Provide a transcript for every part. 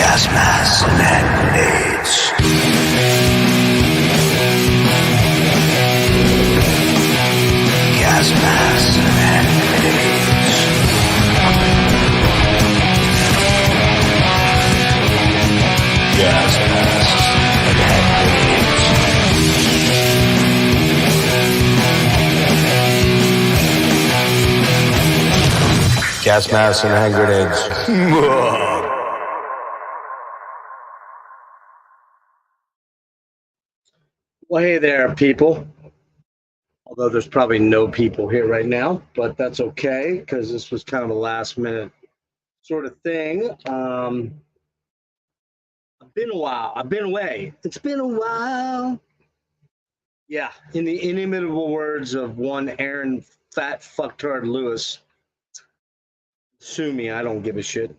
gas masks and hand grenades. Gas masks and hand grenades. Gas masks and hand grenades. Gas masks and hand grenades. Well, hey there, people. Although there's probably no people here right now, but that's okay because this was kind of a last minute sort of thing. I've been a while. I've been away. It's been a while. Yeah, in the inimitable words of one Aaron Fat Fucktard Lewis. Sue me, I don't give a shit.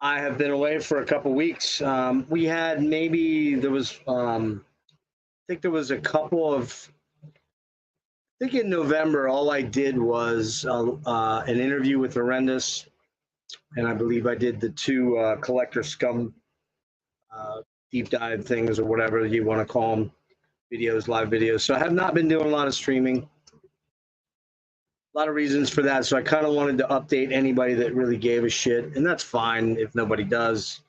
I have been away for a couple weeks. We had I think there was a couple of, I think in November, all I did was an interview with Horrendous, and I believe I did the two Collector Scum deep dive things or whatever you want to call them, videos, live videos. So I have not been doing a lot of streaming. A lot of reasons for that. So I kind of wanted to update anybody that really gave a shit, and that's fine if nobody does.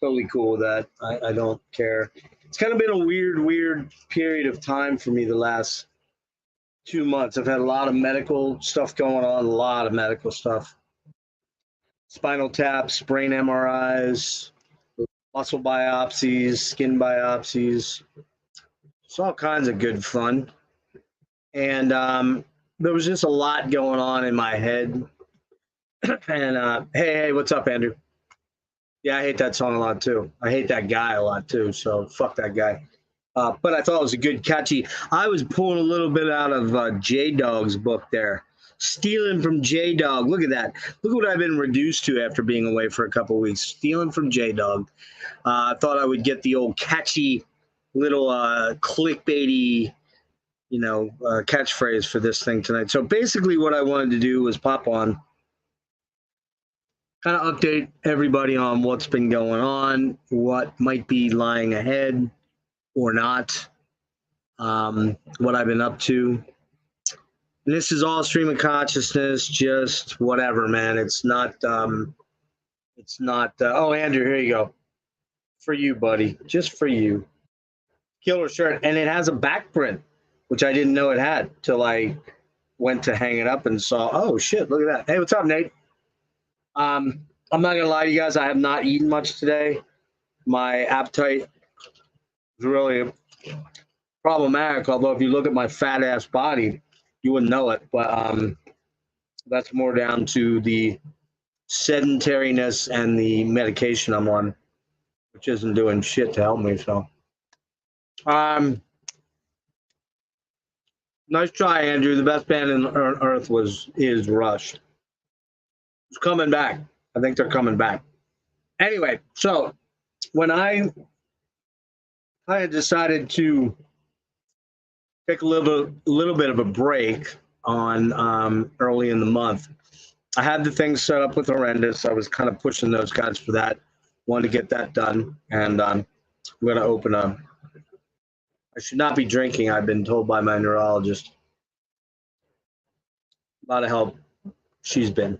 Totally cool with that. I don't care. It's kind of been a weird period of time for me the last 2 months. I've had a lot of medical stuff going on, a lot of medical stuff. Spinal taps, brain MRIs, muscle biopsies, skin biopsies. It's all kinds of good fun. And there was just a lot going on in my head. And hey, what's up, Andrew? Yeah, I hate that song a lot too. I hate that guy a lot too, so fuck that guy. But I thought it was a good, catchy. I was pulling a little bit out of J-Dog's book there. Stealing from J-Dog. Look at that. Look what I've been reduced to after being away for a couple of weeks. Stealing from J-Dog. I thought I would get the old catchy little clickbaity catchphrase for this thing tonight. So basically what I wanted to do was pop on, kind of update everybody on what's been going on, what might be lying ahead or not, what I've been up to. And this is all stream of consciousness, just whatever, man. It's not, oh, Andrew, here you go. For you, buddy. Just for you. Killer shirt. And it has a back print, which I didn't know it had till I went to hang it up and saw, oh, shit, look at that. Hey, what's up, Nate? I'm not going to lie to you guys. I have not eaten much today. My appetite is really problematic, although if you look at my fat-ass body, you wouldn't know it. But that's more down to the sedentariness and the medication I'm on, which isn't doing shit to help me. So, nice try, Andrew. The best band on earth is Rush. It's coming back. I think they're coming back. Anyway, so when I had decided to take a little bit of a break on early in the month, I had the things set up with Horrendous. I was kind of pushing those guys for that. Wanted to get that done, and I'm going to open a. I should not be drinking, I've been told by my neurologist. A lot of help she's been.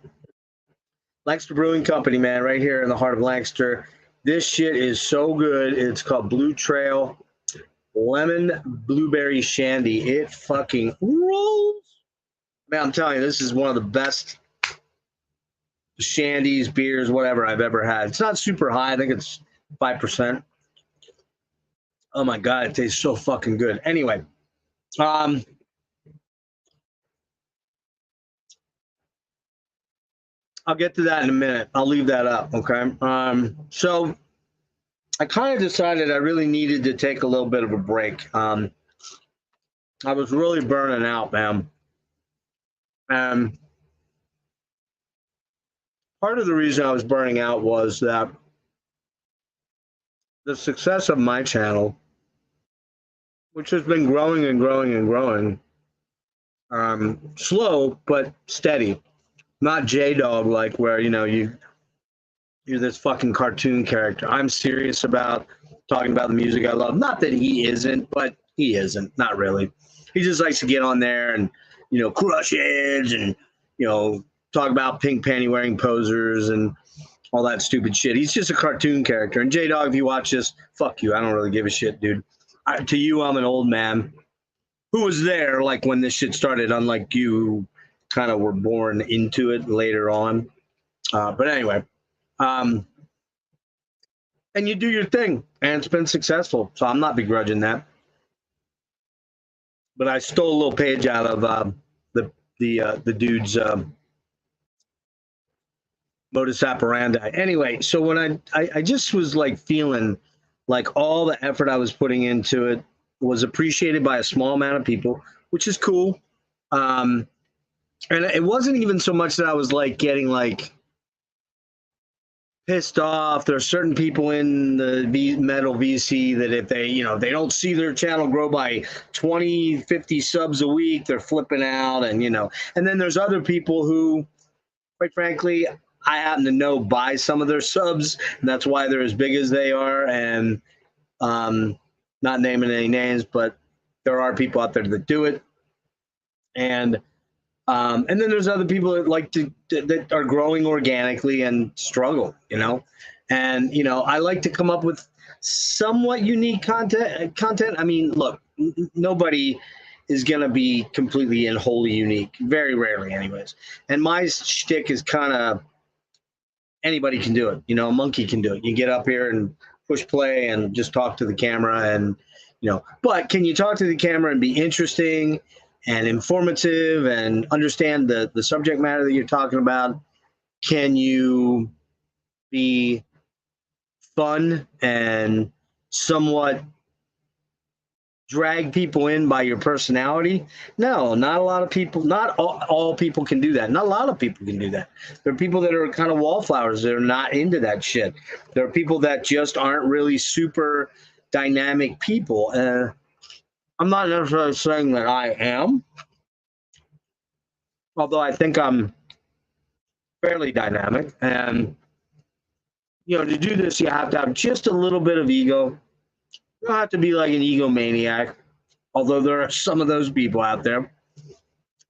Lancaster Brewing Company, man, right here in the heart of Lancaster. This shit is so good. It's called Blue Trail Lemon Blueberry Shandy. It fucking rolls. Man, I'm telling you, this is one of the best shandies, beers, whatever I've ever had. It's not super high. I think it's 5%. Oh my God, it tastes so fucking good. Anyway, I'll get to that in a minute. I'll leave that up, okay? So I kind of decided I really needed to take a little bit of a break. I was really burning out, man. And part of the reason I was burning out was that the success of my channel, which has been growing and growing and growing, slow but steady. Not J-Dog like where, you you're this fucking cartoon character. I'm serious about talking about the music I love. Not that he isn't, but he isn't. Not really. He just likes to get on there and, crush it and, talk about pink panty wearing posers and all that stupid shit. He's just a cartoon character. And J Dog, if you watch this, fuck you. I don't really give a shit, dude. To you, I'm an old man who was there like when this shit started, unlike you, who kind of were born into it later on. But anyway, and you do your thing, and it's been successful. So I'm not begrudging that. But I stole a little page out of the dude's modus operandi. Anyway, so when I just was like feeling like all the effort I was putting into it was appreciated by a small amount of people, which is cool. And it wasn't even so much that I was like getting like pissed off. There are certain people in the metal VC that if they, they don't see their channel grow by 20, 50 subs a week, they're flipping out. And, and then there's other people who, quite frankly, I happen to know buy some of their subs, and that's why they're as big as they are. And not naming any names, but there are people out there that do it. And then there's other people that like that are growing organically and struggle, And I like to come up with somewhat unique content. I mean, look, nobody is going to be completely and wholly unique. Very rarely, anyways. And my shtick is kind of anybody can do it. A monkey can do it. You get up here and push play and just talk to the camera, and But can you talk to the camera and be interesting and informative and understand the subject matter that you're talking about? Can you be fun and somewhat drag people in by your personality? No, not a lot of people, not all people can do that. Not a lot of people can do that. There are people that are kind of wallflowers that are not into that shit. There are people that just aren't really super dynamic people. I'm not necessarily saying that I am, although I think I'm fairly dynamic. And, to do this, you have to have just a little bit of ego. You don't have to be like an egomaniac, although there are some of those people out there.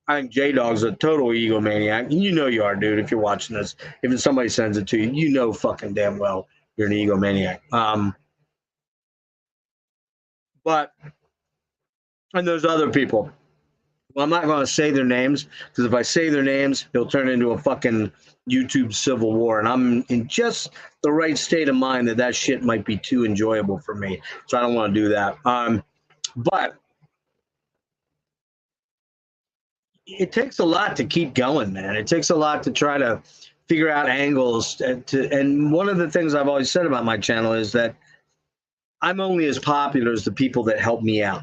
I think J-Dog's a total egomaniac. And you are, dude, if you're watching this. If somebody sends it to you, fucking damn well you're an egomaniac. And there's other people. Well, I'm not going to say their names, because if I say their names, it'll turn into a fucking YouTube civil war. And I'm in just the right state of mind that shit might be too enjoyable for me. So I don't want to do that. But it takes a lot to keep going, man. It takes a lot to try to figure out angles. And one of the things I've always said about my channel is that I'm only as popular as the people that help me out.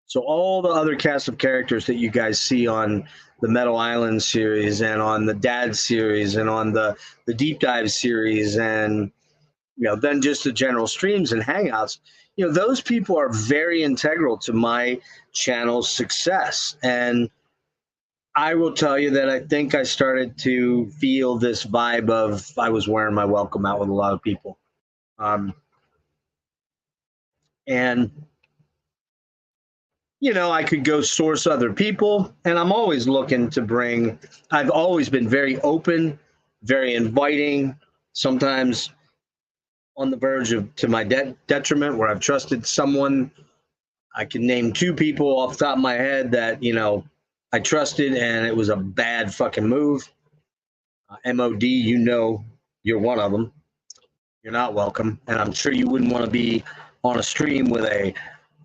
So all the other cast of characters that you guys see on the Metal Island series and on the Dad series and on the Deep Dive series and, then just the general streams and hangouts, those people are very integral to my channel's success. And I will tell you that I think I started to feel this vibe of I was wearing my welcome out with a lot of people. And I could go source other people, and I'm always looking to I've always been very open, very inviting, sometimes on the verge of to my detriment, where I've trusted someone. I can name 2 people off the top of my head that, I trusted, and it was a bad fucking move. MOD, you're one of them. You're not welcome. And I'm sure you wouldn't want to be on a stream with a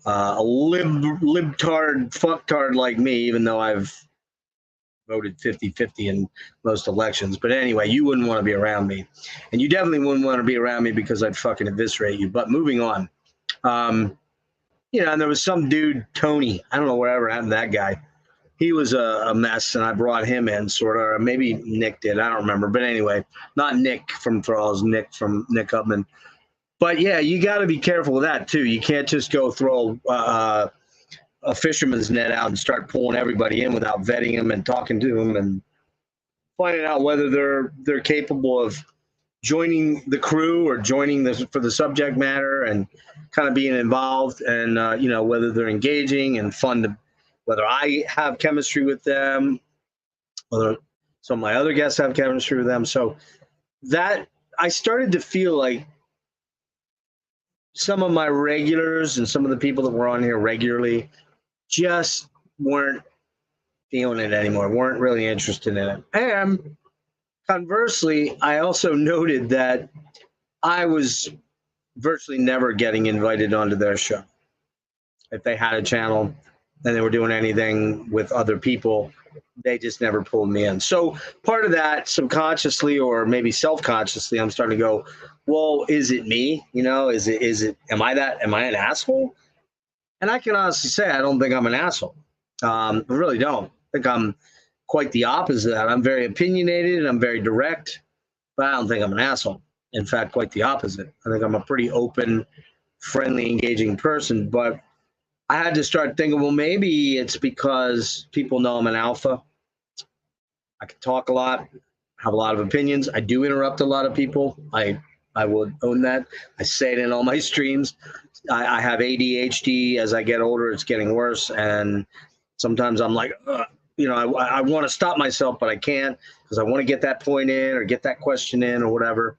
libtard fucktard like me, even though I've voted 50-50 in most elections. But anyway, you wouldn't want to be around me. And you definitely wouldn't want to be around me because I'd fucking eviscerate you. But moving on. And there was some dude, Tony. I don't know whatever happened to that guy. He was a mess, and I brought him in, sort of. Or maybe Nick did. I don't remember. But anyway, not Nick from Thralls, Nick from Nick Upman. But yeah, you got to be careful with that too. You can't just go throw a fisherman's net out and start pulling everybody in without vetting them and talking to them and finding out whether they're capable of joining the crew or joining for the subject matter and kind of being involved, and whether they're engaging and fun to, whether I have chemistry with them, whether some of my other guests have chemistry with them. So that I started to feel like some of my regulars and some of the people that were on here regularly just weren't feeling it anymore, weren't really interested in it. And conversely, I also noted that I was virtually never getting invited onto their show. If they had a channel and they were doing anything with other people, they just never pulled me in. So part of that, subconsciously or maybe self-consciously, I'm starting to go, well, is it me? Am I an asshole? And I can honestly say, I don't think I'm an asshole. I really don't. I think I'm quite the opposite of that. I'm very opinionated and I'm very direct, but I don't think I'm an asshole. In fact, quite the opposite. I think I'm a pretty open, friendly, engaging person. But I had to start thinking, well, maybe it's because people know I'm an alpha. I can talk a lot, have a lot of opinions. I do interrupt a lot of people. I would own that. I say it in all my streams. I have ADHD. As I get older, it's getting worse. And sometimes I'm like, I want to stop myself, but I can't because I want to get that point in or get that question in or whatever.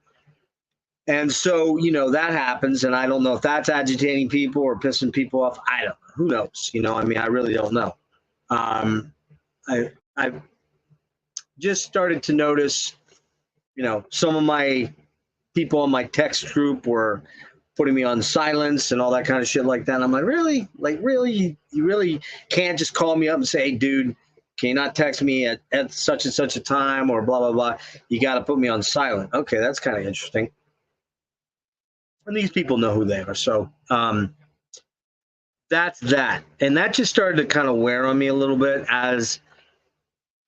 And so, that happens. And I don't know if that's agitating people or pissing people off. I don't know. Who knows? I really don't know. I've just started to notice, some of my people on my text group were putting me on silence and all that kind of shit like that. And I'm like, really? You really can't just call me up and say, hey, dude, can you not text me at such and such a time or blah, blah, blah. You got to put me on silent. Okay, that's kind of interesting. And these people know who they are. So that's that. And that just started to kind of wear on me a little bit as,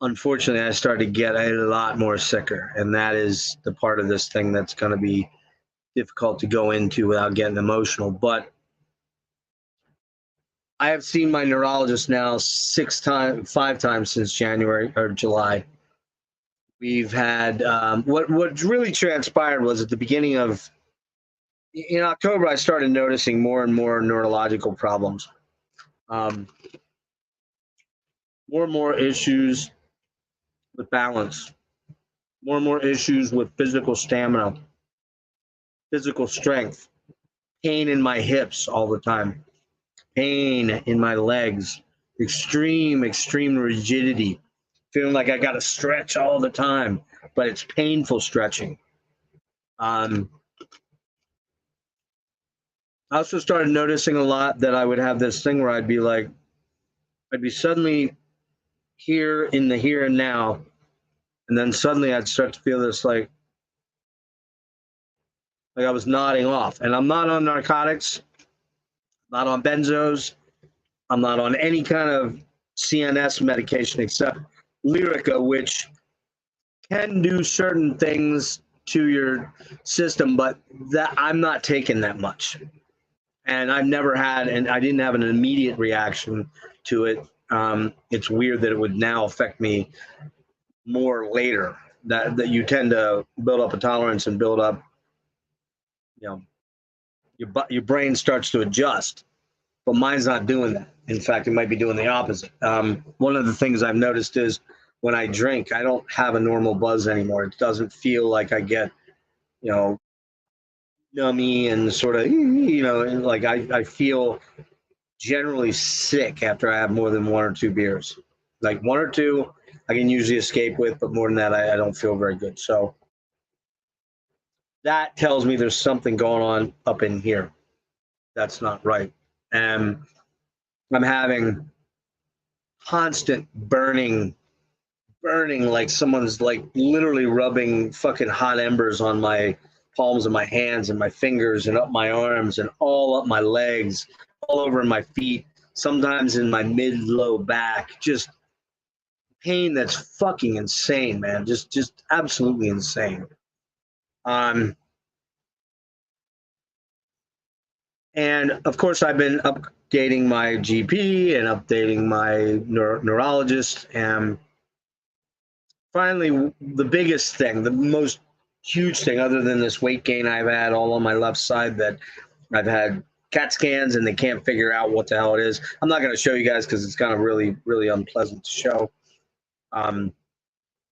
unfortunately, I started to get a lot more sicker. And that is the part of this thing that's going to be difficult to go into without getting emotional. But I have seen my neurologist now 5 times since January or July. We've had what really transpired was at the beginning of in October, I started noticing more and more neurological problems, more and more issues with balance, more and more issues with physical stamina, physical strength, pain in my hips all the time, pain in my legs, extreme rigidity, feeling like I got to stretch all the time, but it's painful stretching. I also started noticing a lot that I would have this thing where I'd be suddenly here in the here and now, and then suddenly I'd start to feel this like I was nodding off. And I'm not on narcotics, not on benzos, I'm not on any kind of CNS medication except Lyrica, which can do certain things to your system, but that I'm not taking that much. And I've never had, and I didn't have an immediate reaction to it. It's weird that it would now affect me more later, that you tend to build up a tolerance and build up, your brain starts to adjust, but mine's not doing that. In fact, it might be doing the opposite. One of the things I've noticed is when I drink, I don't have a normal buzz anymore. It doesn't feel like I get, nummy and sort of, like I feel generally sick after I have more than 1 or 2 beers. Like 1 or 2, I can usually escape with, but more than that, I don't feel very good. So that tells me there's something going on up in here that's not right. And I'm having constant burning, like someone's like literally rubbing fucking hot embers on my palms of my hands and my fingers and up my arms and all up my legs, all over my feet, sometimes in my mid-low back. Just pain that's fucking insane, man. Just absolutely insane. And of course, I've been updating my GP and updating my neurologist. And finally, the biggest thing, the most huge thing other than this weight gain I've had all on my left side that I've had CAT scans and they can't figure out what the hell it is. I'm not going to show you guys because it's kind of really, really unpleasant to show. A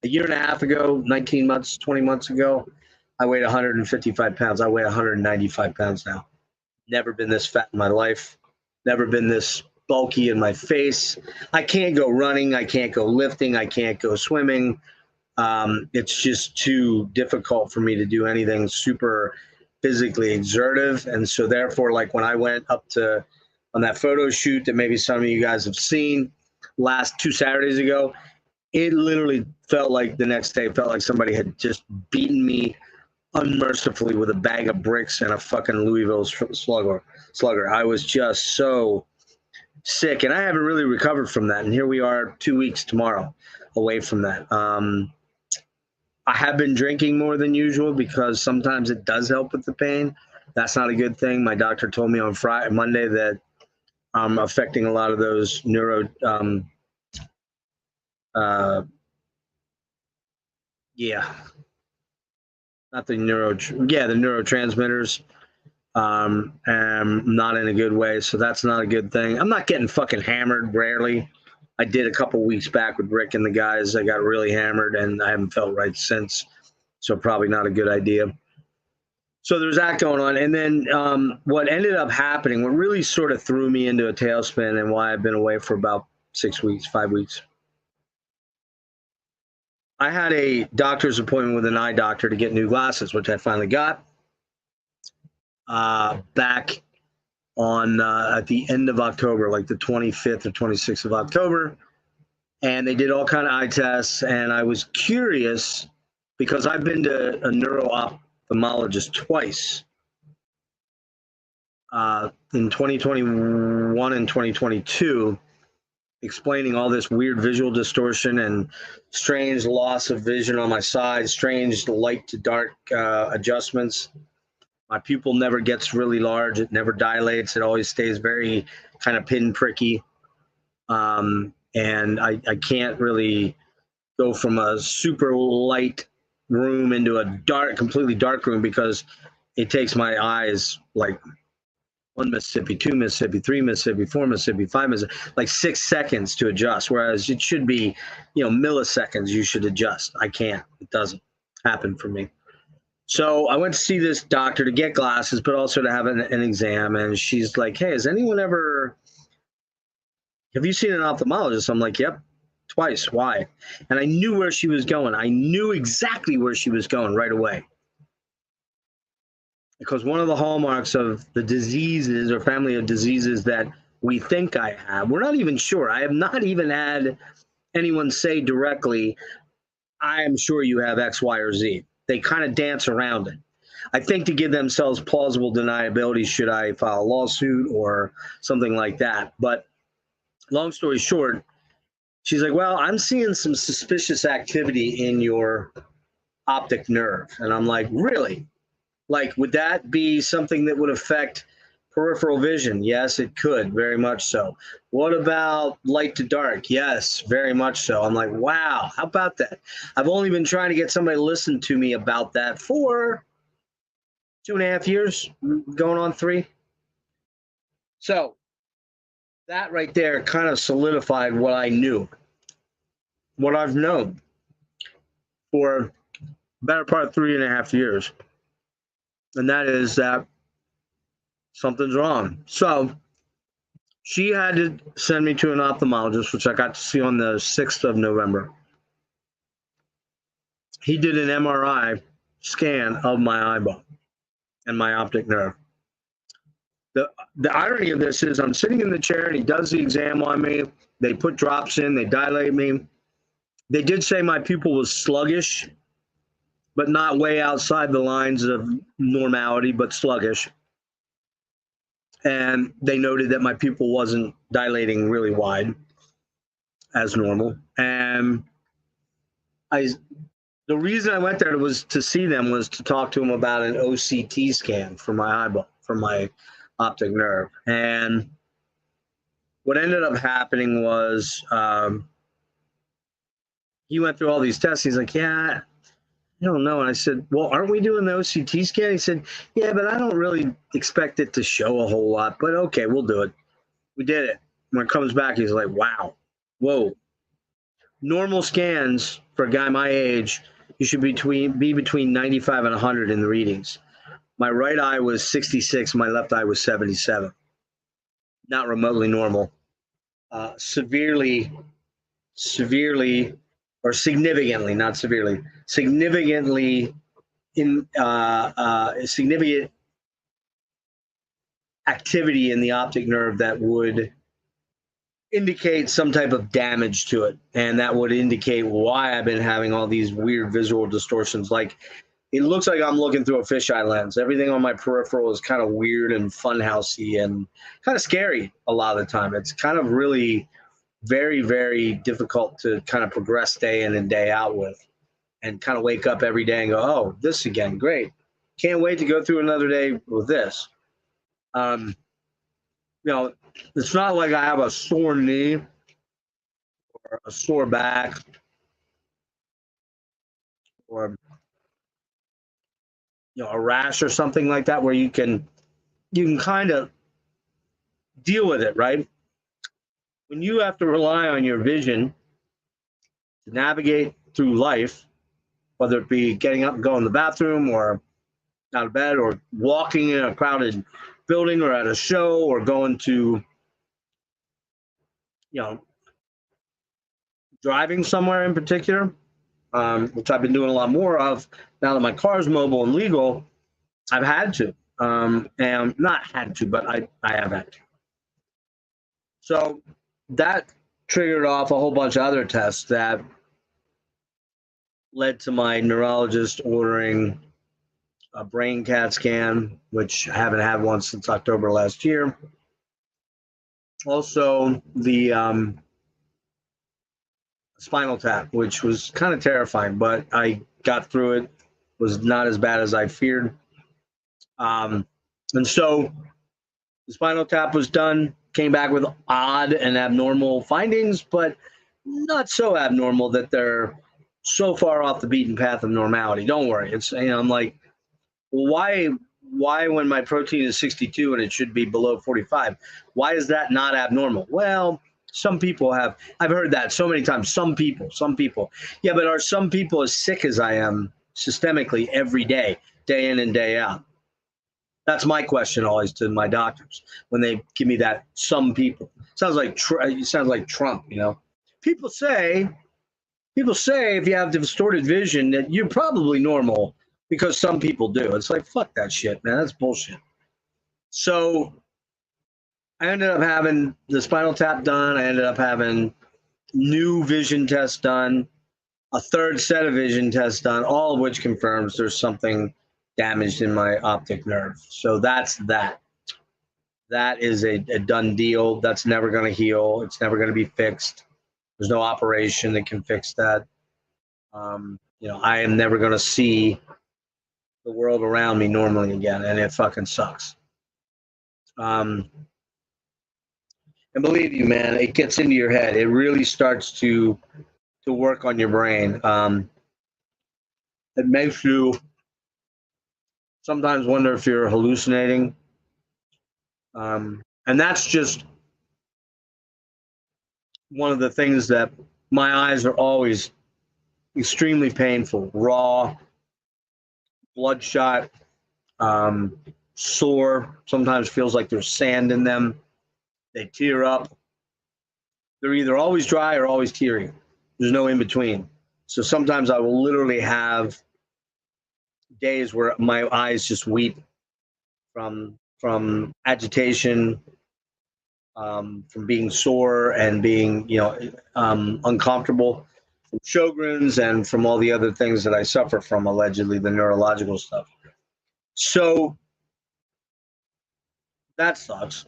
year and a half ago, 19 months, 20 months ago, I weighed 155 pounds. I weigh 195 pounds now. Never been this fat in my life. Never been this bulky in my face. I can't go running. I can't go lifting. I can't go swimming. It's just too difficult for me to do anything super physically exertive. And so therefore, like when I went up to on that photo shoot that maybe some of you guys have seen last 2 Saturdays ago, it literally felt like the next day felt like somebody had just beaten me unmercifully with a bag of bricks and a fucking Louisville slugger. I was just so sick, and I haven't really recovered from that. And here we are 2 weeks tomorrow away from that. I have been drinking more than usual because sometimes it does help with the pain. That's not a good thing. My doctor told me on Monday that I'm affecting a lot of those the neurotransmitters, and not in a good way. So that's not a good thing. I'm not getting fucking hammered, rarely. I did a couple weeks back with Rick and the guys. I got really hammered and I haven't felt right since. So probably not a good idea. So there's that going on. And then what ended up happening, what really sort of threw me into a tailspin and why I've been away for about 5 weeks. I had a doctor's appointment with an eye doctor to get new glasses, which I finally got back on at the end of October, like the 25th or 26th of October. And they did all kind of eye tests. And I was curious because I've been to a neuro-ophthalmologist twice in 2021 and 2022, explaining all this weird visual distortion and strange loss of vision on my side, strange light to dark adjustments. My pupil never gets really large. It never dilates. It always stays very kind of pinpricky. And I can't really go from a super light room into a completely dark room because it takes my eyes like 1 Mississippi, 2 Mississippi, 3 Mississippi, 4 Mississippi, 5 Mississippi, like 6 seconds to adjust. Whereas it should be, milliseconds you should adjust. I can't. It doesn't happen for me. So I went to see this doctor to get glasses, but also to have an exam. And she's like, hey, have you seen an ophthalmologist? I'm like, yep, twice. Why? And I knew where she was going. I knew exactly where she was going right away. Because one of the hallmarks of the diseases or family of diseases that we think I have, we're not even sure. I have not even had anyone say directly, I am sure you have X, Y, or Z. They kind of dance around it. I think to give themselves plausible deniability, should I file a lawsuit or something like that. But long story short, she's like, well, I'm seeing some suspicious activity in your optic nerve. And I'm like, really? Like, would that be something that would affect peripheral vision? Yes, it could, very much so. What about light to dark? Yes, very much so. I'm like, wow, how about that? I've only been trying to get somebody to listen to me about that for 2.5 years, going on 3. So that right there kind of solidified what I knew, what I've known for the better part of 3.5 years. And that is that something's wrong. So she had to send me to an ophthalmologist, which I got to see on the 6th of November. He did an MRI scan of my eyeball and my optic nerve. The irony of this is I'm sitting in the chair and he does the exam on me. They put drops in, they dilate me. They did say my pupil was sluggish, but not way outside the lines of normality, but sluggish. And they noted that my pupil wasn't dilating really wide as normal. And the reason I went there was to see them was to talk to them about an OCT scan for my eyeball, for my optic nerve. And what ended up happening was he went through all these tests. He's like, yeah, I don't know. And I said, well, aren't we doing the OCT scan? He said, yeah, but I don't really expect it to show a whole lot. But okay, we'll do it. We did it. When it comes back, he's like, wow, whoa. Normal scans for a guy my age, you should be between 95 and 100 in the readings. My right eye was 66. My left eye was 77. Not remotely normal. Severely, or significantly, not severely, significantly significant activity in the optic nerve that would indicate some type of damage to it, and that would indicate why I've been having all these weird visual distortions. Like, it looks like I'm looking through a fisheye lens. Everything on my peripheral is kind of weird and funhousey and kind of scary a lot of the time. It's kind of really very, very difficult to kind of progress day in and day out with, and kind of wake up every day and go, oh, this again, great. Can't wait to go through another day with this. You know, it's not like I have a sore knee or a sore back or, you know, a rash or something like that where you can kind of deal with it, right? When you have to rely on your vision to navigate through life, whether it be getting up and going to the bathroom or out of bed or walking in a crowded building or at a show or going to, you know, driving somewhere in particular, which I've been doing a lot more of now that my car's mobile and legal. I've had to, and not had to, but I have had to. So that triggered off a whole bunch of other tests that led to my neurologist ordering a brain CAT scan, which I haven't had one since October last year. Also, the spinal tap, which was kind of terrifying, but I got through it. Was not as bad as I feared. And so the spinal tap was done, came back with odd and abnormal findings, but not so abnormal that they're so far off the beaten path of normality. Don't worry. It's, you know, I'm like, well, why when my protein is 62 and it should be below 45, why is that not abnormal? Well, some people have, I've heard that so many times. Some people. Yeah, but are some people as sick as I am systemically every day, day in and day out? That's my question always to my doctors when they give me that. Some people. Sounds like Trump, you know. People say if you have distorted vision that you're probably normal because some people do. It's like, fuck that shit, man. That's bullshit. So I ended up having the spinal tap done. I ended up having new vision tests done, a third set of vision tests done, all of which confirms there's something damaged in my optic nerve. So that's that. That is a done deal. That's never going to heal. It's never going to be fixed. There's no operation that can fix that. You know, I am never going to see the world around me normally again, and it fucking sucks. And believe you, man, it gets into your head. It really starts to work on your brain. It makes you sometimes wonder if you're hallucinating. And that's just one of the things that my eyes are always extremely painful, raw, bloodshot, sore. Sometimes feels like there's sand in them. They tear up. They're either always dry or always teary. There's no in between. So sometimes I will literally have days where my eyes just weep from agitation, from being sore and being, you know, uncomfortable, from Sjogren's and from all the other things that I suffer from, allegedly the neurological stuff. So that sucks.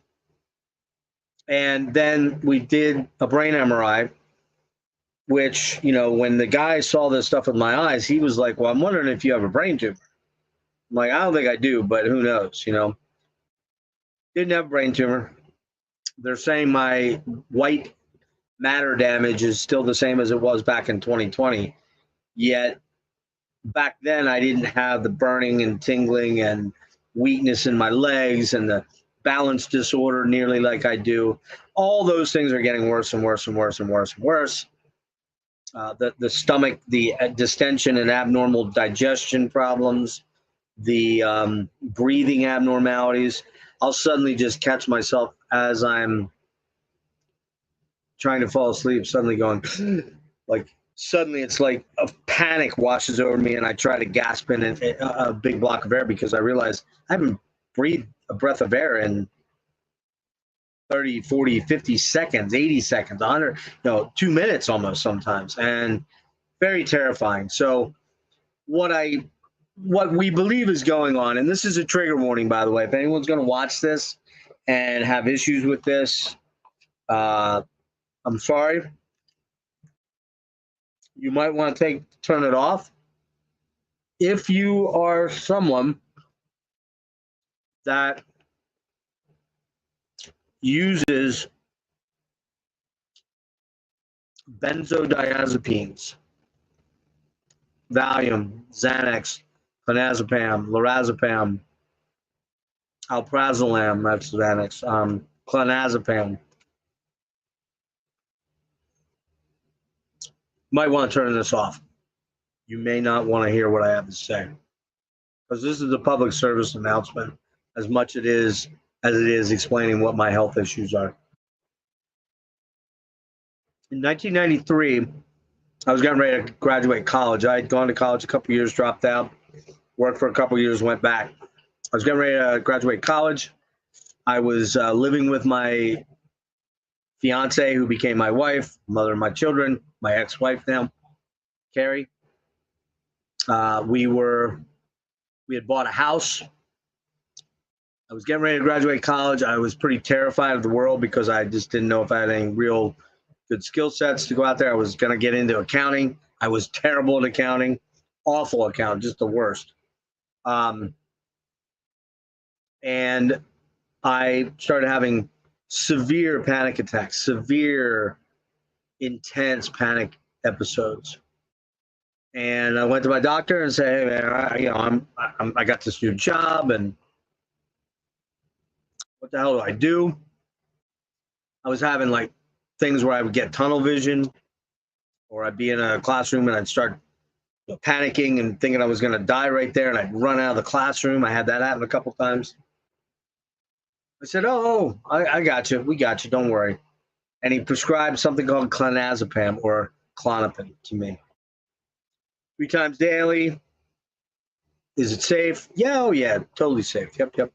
And then we did a brain MRI, which, you know, when the guy saw this stuff with my eyes, he was like, well, I'm wondering if you have a brain tumor. I'm like, I don't think I do, but who knows, you know. Didn't have a brain tumor. They're saying my white matter damage is still the same as it was back in 2020, yet back then I didn't have the burning and tingling and weakness in my legs and the balance disorder nearly like I do. All those things are getting worse and worse and worse and worse and worse. The stomach, the distension and abnormal digestion problems, the breathing abnormalities. I'll suddenly just catch myself as I'm trying to fall asleep, suddenly going, like, suddenly it's like a panic washes over me and I try to gasp in a big block of air because I realize I haven't breathed a breath of air in 30, 40, 50 seconds, 80 seconds, 100, 2 minutes almost sometimes, and very terrifying. So what we believe is going on, and this is a trigger warning, by the way, if anyone's going to watch this and have issues with this, I'm sorry. You might want to turn it off. If you are someone that uses benzodiazepines, Valium, Xanax, clonazepam, lorazepam, alprazolam, that's Xanax, clonazepam, might want to turn this off. You may not want to hear what I have to say, because this is a public service announcement as much as it is explaining what my health issues are. In 1993, I was getting ready to graduate college. I had gone to college a couple years, dropped out, worked for a couple years, went back. I was getting ready to graduate college. I was living with my fiance, who became my wife, mother of my children, my ex-wife now, Carrie. We had bought a house. I was getting ready to graduate college. I was pretty terrified of the world because I just didn't know if I had any real good skill sets to go out there. I was going to get into accounting. I was terrible at accounting, awful accounting, just the worst. And I started having severe panic attacks, severe, intense panic episodes. And I went to my doctor and said, "Hey, man, I got this new job, and what the hell do I do?" I was having like things where I would get tunnel vision, or I'd be in a classroom and I'd start panicking and thinking I was going to die right there, and I'd run out of the classroom. I had that happen a couple times. I said, "Oh, I got you. We got you. Don't worry." And he prescribed something called clonazepam or Klonopin to me. 3 times daily. Is it safe? Yeah, oh yeah, totally safe. Yep.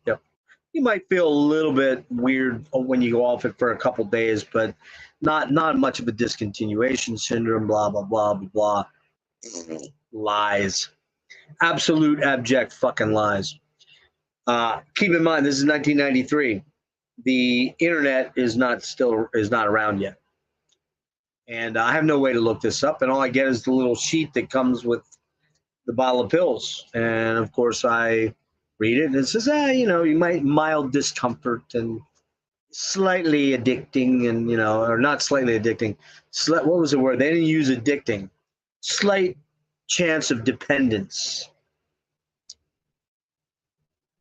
You might feel a little bit weird when you go off it for a couple days, but not much of a discontinuation syndrome, blah, blah, blah, blah, blah. Lies. Absolute abject fucking lies. Keep in mind, this is 1993. The internet is not around yet. And I have no way to look this up, and all I get is the little sheet that comes with the bottle of pills. And of course I read it and it says, you might mild discomfort and slightly addicting, and or not slightly addicting. What was the word? They didn't use addicting. Slight chance of dependence.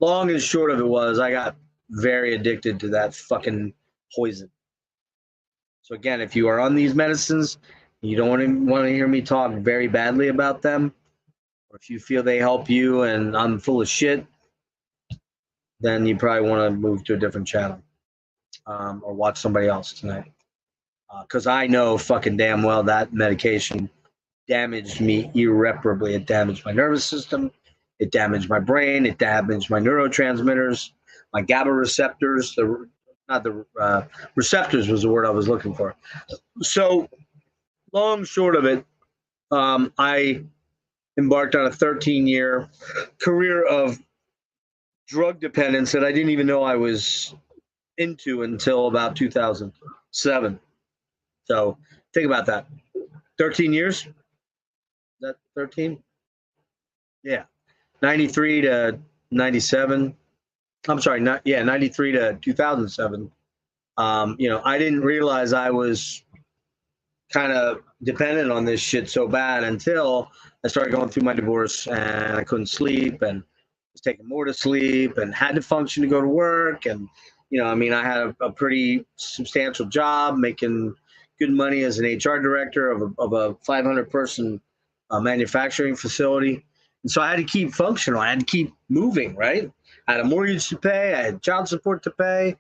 Long and short of it was, I got very addicted to that fucking poison. So again, if you are on these medicines, you don't want to hear me talk very badly about them, or if you feel they help you and I'm full of shit, then you probably want to move to a different channel, or watch somebody else tonight. Because I know fucking damn well that medication damaged me irreparably. It damaged my nervous system. It damaged my brain. It damaged my neurotransmitters, my GABA receptors. Receptors was the word I was looking for. So, long short of it, I embarked on a 13-year career of drug dependence that I didn't even know I was into until about 2007. So think about that. 13 years? Is that 13? Yeah. 93 to 97. I'm sorry, 93 to 2007. I didn't realize I was kind of dependent on this shit so bad until I started going through my divorce, and I couldn't sleep, and was taking more to sleep, and had to function to go to work. And I mean, I had a pretty substantial job, making good money as an HR director of a 500-person manufacturing facility. And so I had to keep functional. I had to keep moving, right? I had a mortgage to pay. I had child support to pay.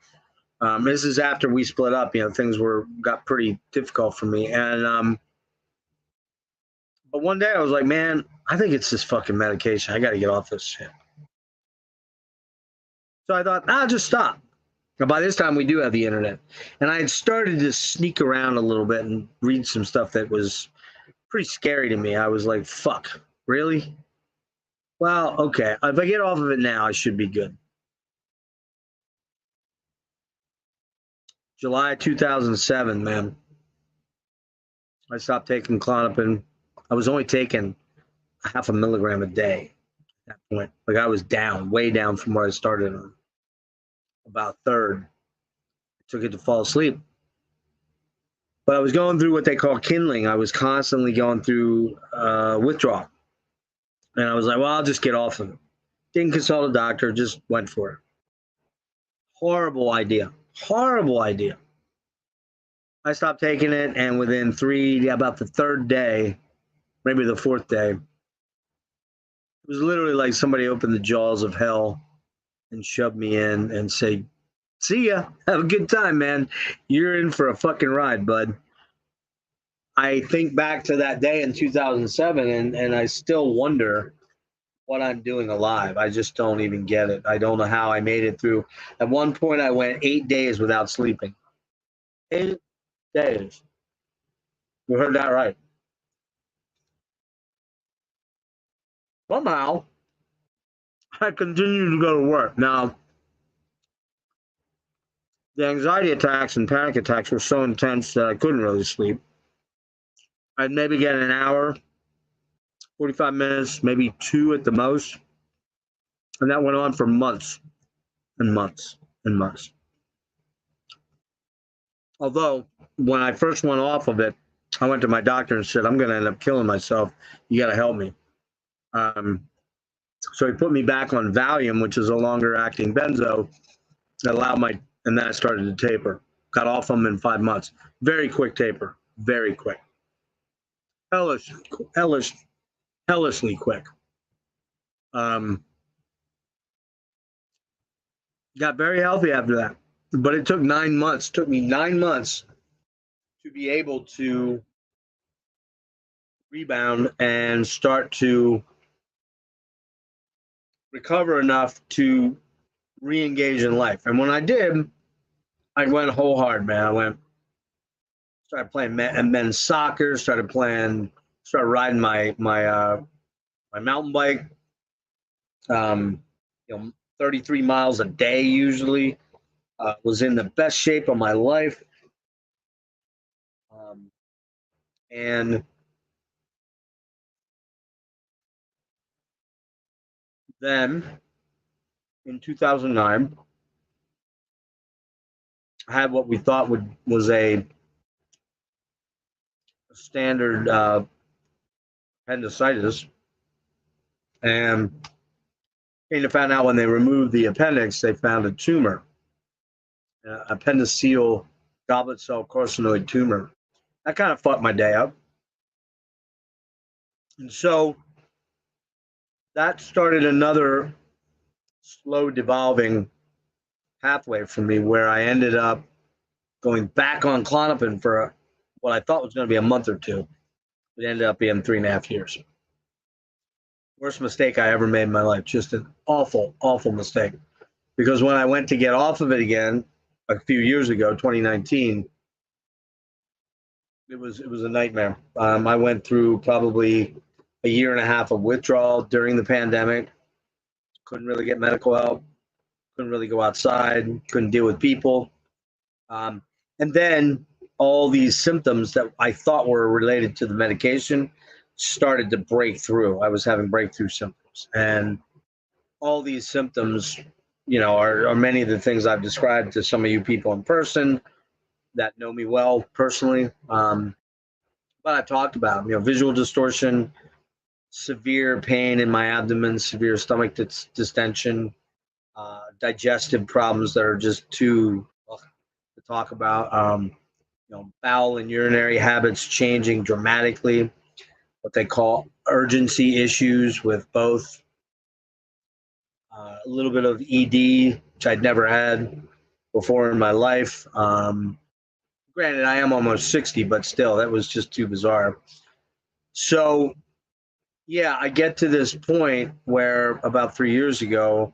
This is after we split up. Things got pretty difficult for me. And but one day I was like, man, I think it's this fucking medication. I got to get off this shit. So I thought, I'll just stop. And by this time, we do have the internet. And I had started to sneak around a little bit and read some stuff that was pretty scary to me. I was like, fuck, really? Well, okay. If I get off of it now, I should be good. July 2007, man. I stopped taking Klonopin. I was only taking 0.5 milligram a day at that point. Like, I was down, way down from where I started on. About third. I took it to fall asleep. But I was going through what they call kindling. I was constantly going through withdrawal. And I was like, well, I'll just get off of it. Didn't consult a doctor, just went for it. Horrible idea. Horrible idea. I stopped taking it, and within about the third day, maybe the fourth day, it was literally like somebody opened the jaws of hell and shoved me in and say, see ya, have a good time, man. You're in for a fucking ride, bud. I think back to that day in 2007, and I still wonder what I'm doing alive. I just don't even get it. I don't know how I made it through. At one point, I went 8 days without sleeping. 8 days. You heard that right. Somehow, I continued to go to work. Now, the anxiety attacks and panic attacks were so intense that I couldn't really sleep. I'd maybe get an hour, 45 minutes, maybe 2 at the most. And that went on for months and months and months. Although, when I first went off of it, I went to my doctor and said, I'm going to end up killing myself. You got to help me. So he put me back on Valium, which is a longer acting benzo that allowed and then I started to taper. Got off them in 5 months. Very quick taper. Very quick. Hellishly quick. Got very healthy after that. But it took 9 months. It took me 9 months to be able to rebound and start to recover enough to re-engage in life. And when I did, I went whole hard, man. Started playing men's soccer, started riding my mountain bike, 33 miles a day usually. Was in the best shape of my life. And then in 2009, I had what we thought was a standard appendicitis. And came to find out when they removed the appendix, they found a tumor, appendiceal goblet cell carcinoid tumor. That kind of fucked my day up. And so that started another slow devolving pathway for me where I ended up going back on Klonopin for what I thought was going to be a month or two. It ended up being 3.5 years. Worst mistake I ever made in my life. Just an awful, awful mistake. Because when I went to get off of it again a few years ago, 2019, it was a nightmare. I went through probably 1.5 years of withdrawal during the pandemic. Couldn't really get medical help. Couldn't really go outside. Couldn't deal with people. And then all these symptoms that I thought were related to the medication started to break through. I was having breakthrough symptoms. And all these symptoms, are many of the things I've described to some of you people in person that know me well personally. But I've talked about, visual distortion, severe pain in my abdomen, severe stomach distension, digestive problems that are just too to talk about. Bowel and urinary habits changing dramatically. What they call urgency issues with both. A little bit of ED, which I'd never had before in my life. Granted, I am almost 60, but still, that was just too bizarre. So, yeah, I get to this point where about 3 years ago,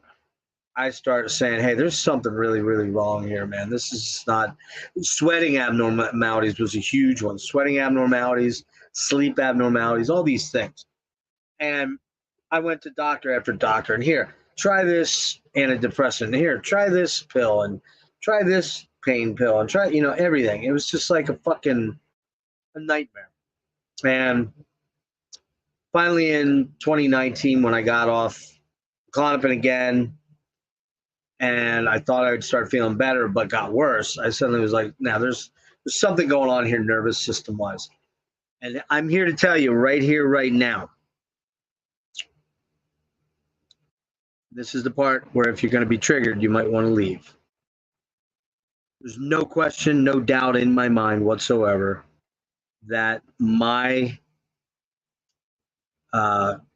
I started saying, hey, there's something really, really wrong here, man. This is not. Sweating abnormalities was a huge one. Sweating abnormalities, sleep abnormalities, all these things. And I went to doctor after doctor, and here, try this antidepressant, and here, try this pill, and try this pain pill, and try, everything. It was just like a nightmare. And finally, in 2019, when I got off Klonopin again, and I thought I would start feeling better, but got worse, I suddenly was like, now there's something going on here, nervous system wise. And I'm here to tell you right here, right now. This is the part where if you're going to be triggered, you might want to leave. There's no question, no doubt in my mind whatsoever that my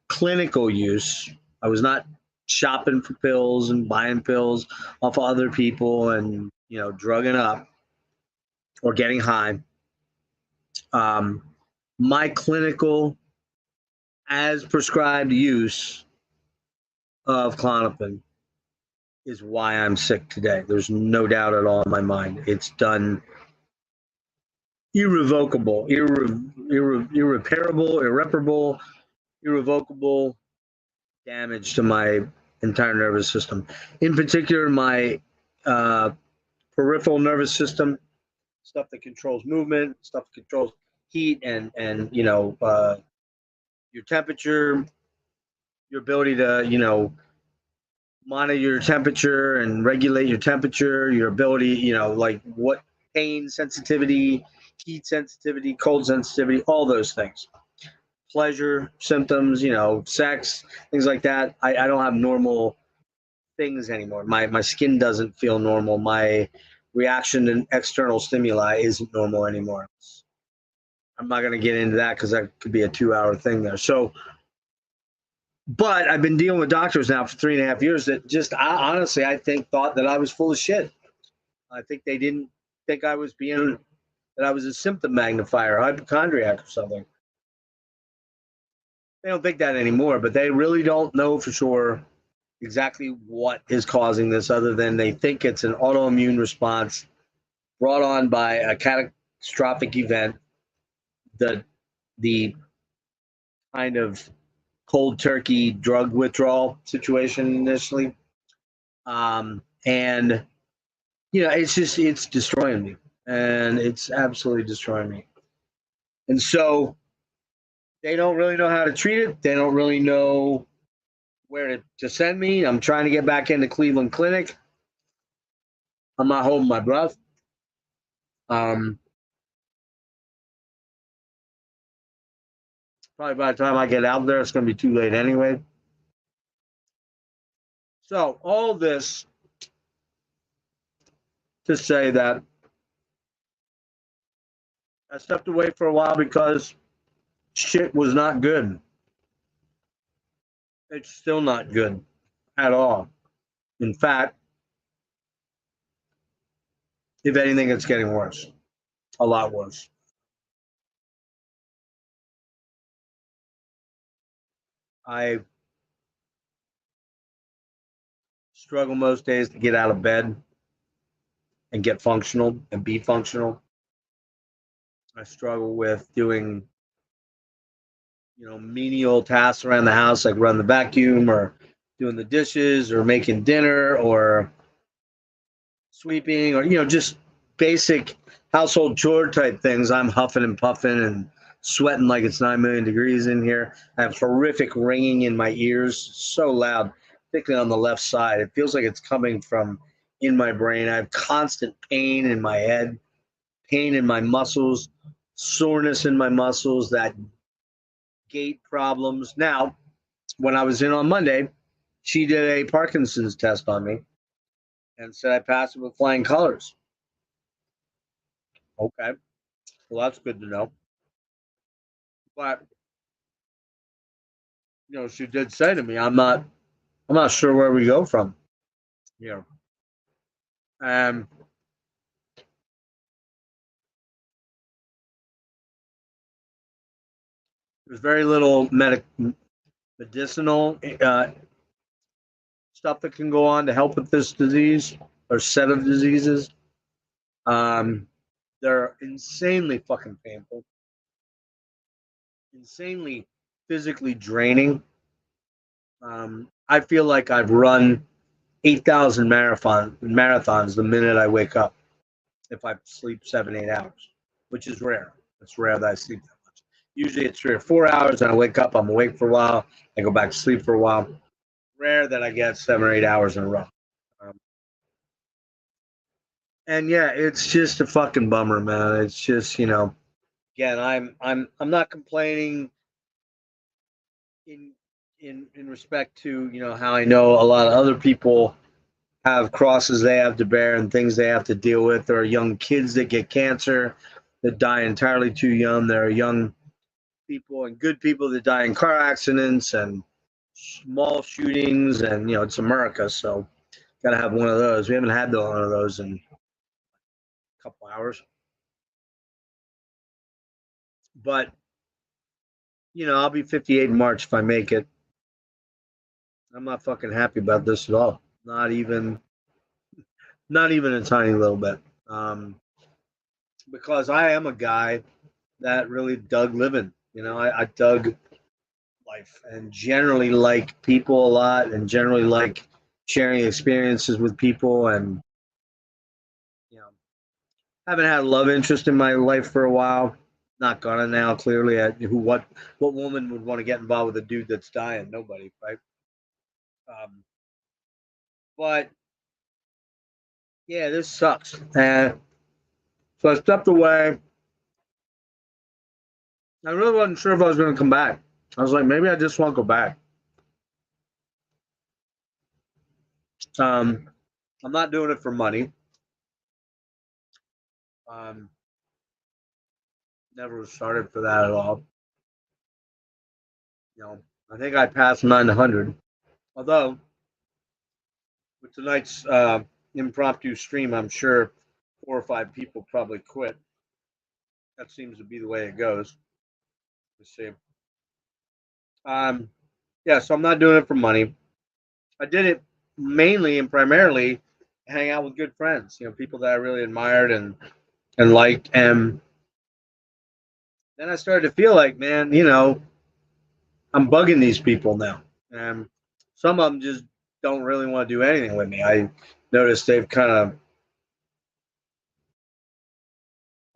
clinical use, I was not shopping for pills and buying pills off of other people and, drugging up or getting high. My clinical, as prescribed use of Klonopin is why I'm sick today. There's no doubt at all in my mind. It's done irrevocable, irrevocable damage to my entire nervous system. In particular, my peripheral nervous system, stuff that controls movement, stuff that controls heat and your temperature, your ability to, monitor your temperature and regulate your temperature, your ability, like what pain sensitivity, heat sensitivity, cold sensitivity, all those things. Pleasure, symptoms, sex, things like that. I don't have normal things anymore. My skin doesn't feel normal. My reaction to external stimuli isn't normal anymore. I'm not going to get into that because that could be a 2-hour thing there. So, but I've been dealing with doctors now for 3.5 years that just honestly, I think, thought that I was full of shit. I think they didn't think that I was a symptom magnifier, hypochondriac or something. They don't think that anymore, but they really don't know for sure exactly what is causing this, other than they think it's an autoimmune response brought on by a catastrophic event, the kind of cold turkey drug withdrawal situation initially. And it's destroying me, and it's absolutely destroying me. And so they don't really know how to treat it. They don't really know where to send me. I'm trying to get back into Cleveland Clinic. I'm not holding my breath. Probably by the time I get out there, it's going to be too late anyway. So all this to say that I stepped away for a while because shit was not good. It's still not good at all. In fact, if anything, it's getting worse. A lot worse. I struggle most days to get out of bed and get functional and be functional. I struggle with doing, menial tasks around the house, like run the vacuum or doing the dishes or making dinner or sweeping or, just basic household chore type things. I'm huffing and puffing and sweating like it's 9 million degrees in here. I have horrific ringing in my ears, so loud, particularly on the left side. It feels like it's coming from in my brain. I have constant pain in my head, pain in my muscles, soreness in my muscles that gait problems. Now, when I was in on Monday, she did a Parkinson's test on me and said I passed it with flying colors. Okay, well that's good to know. But she did say to me, I'm not sure where we go from here. And there's very little medicinal stuff that can go on to help with this disease or set of diseases. They're insanely fucking painful, insanely physically draining. I feel like I've run 8,000 marathons the minute I wake up if I sleep 7-8 hours, which is rare. It's rare that I sleep that much. Usually it's 3 or 4 hours, and I wake up, I'm awake for a while, I go back to sleep for a while. Rare that I get 7 or 8 hours in a row. And yeah, it's just a fucking bummer, man. It's just, again, I'm not complaining in respect to, how I know a lot of other people have crosses they have to bear and things they have to deal with. There are young kids that get cancer that die entirely too young. There are young people and good people that die in car accidents and small shootings, and it's America, so gotta have one of those. We haven't had one of those in a couple hours, but I'll be 58 in March if I make it. I'm not fucking happy about this at all. Not even a tiny little bit. Because I am a guy that really dug living. I dug life and generally like people a lot and generally like sharing experiences with people, and haven't had a love interest in my life for a while. Not gonna now, clearly. What woman would want to get involved with a dude that's dying? Nobody, right? But yeah, this sucks. And so I stepped away. I really wasn't sure if I was going to come back. I was like, maybe I just want to go back. I'm not doing it for money. Never was started for that at all. I think I passed 900. Although, with tonight's impromptu stream, I'm sure 4 or 5 people probably quit. That seems to be the way it goes. Let's see. Yeah, so I'm not doing it for money. I did it mainly and primarily to hang out with good friends, people that I really admired and liked. And then I started to feel like, man, I'm bugging these people now. And some of them just don't really want to do anything with me. I noticed they've kind of, I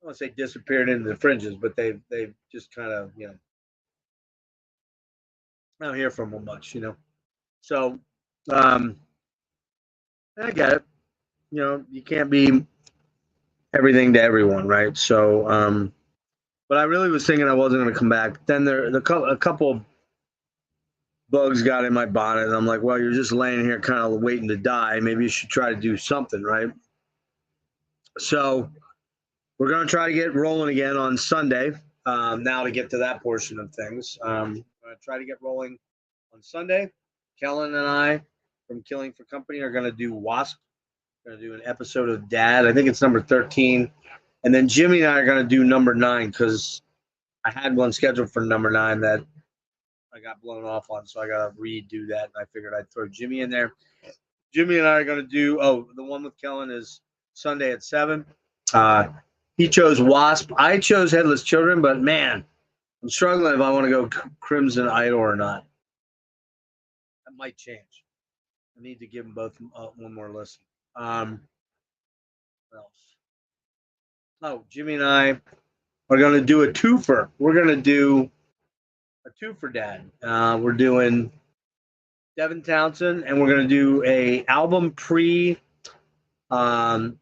don't want to say disappeared into the fringes, but they've just kind of, I don't hear from them much, So, I get it. You can't be everything to everyone, right? So, but I really was thinking I wasn't going to come back. Then a couple of bugs got in my bonnet, and I'm like, well, you're just laying here kind of waiting to die. Maybe you should try to do something, right? So we're going to try to get rolling again on Sunday. Now to get to that portion of things, I'm going to try to get rolling on Sunday. Kellen and I from Killing for Company are going to do Wasp. We're going to do an episode of Dad. I think it's number 13. And then Jimmy and I are going to do number 9 because I had one scheduled for number 9 that I got blown off on, so I got to redo that. And I figured I'd throw Jimmy in there. Jimmy and I are going to do, the one with Kellen is Sunday at 7. He chose Wasp. I chose Headless Children, but man, I'm struggling if I want to go Crimson Idol or not. That might change. I need to give them both one more listen. What else? Oh, Jimmy and I are going to do a twofer. We're going to do a twofer, Dad. We're doing Devin Townsend, and we're going to do a album pre. We're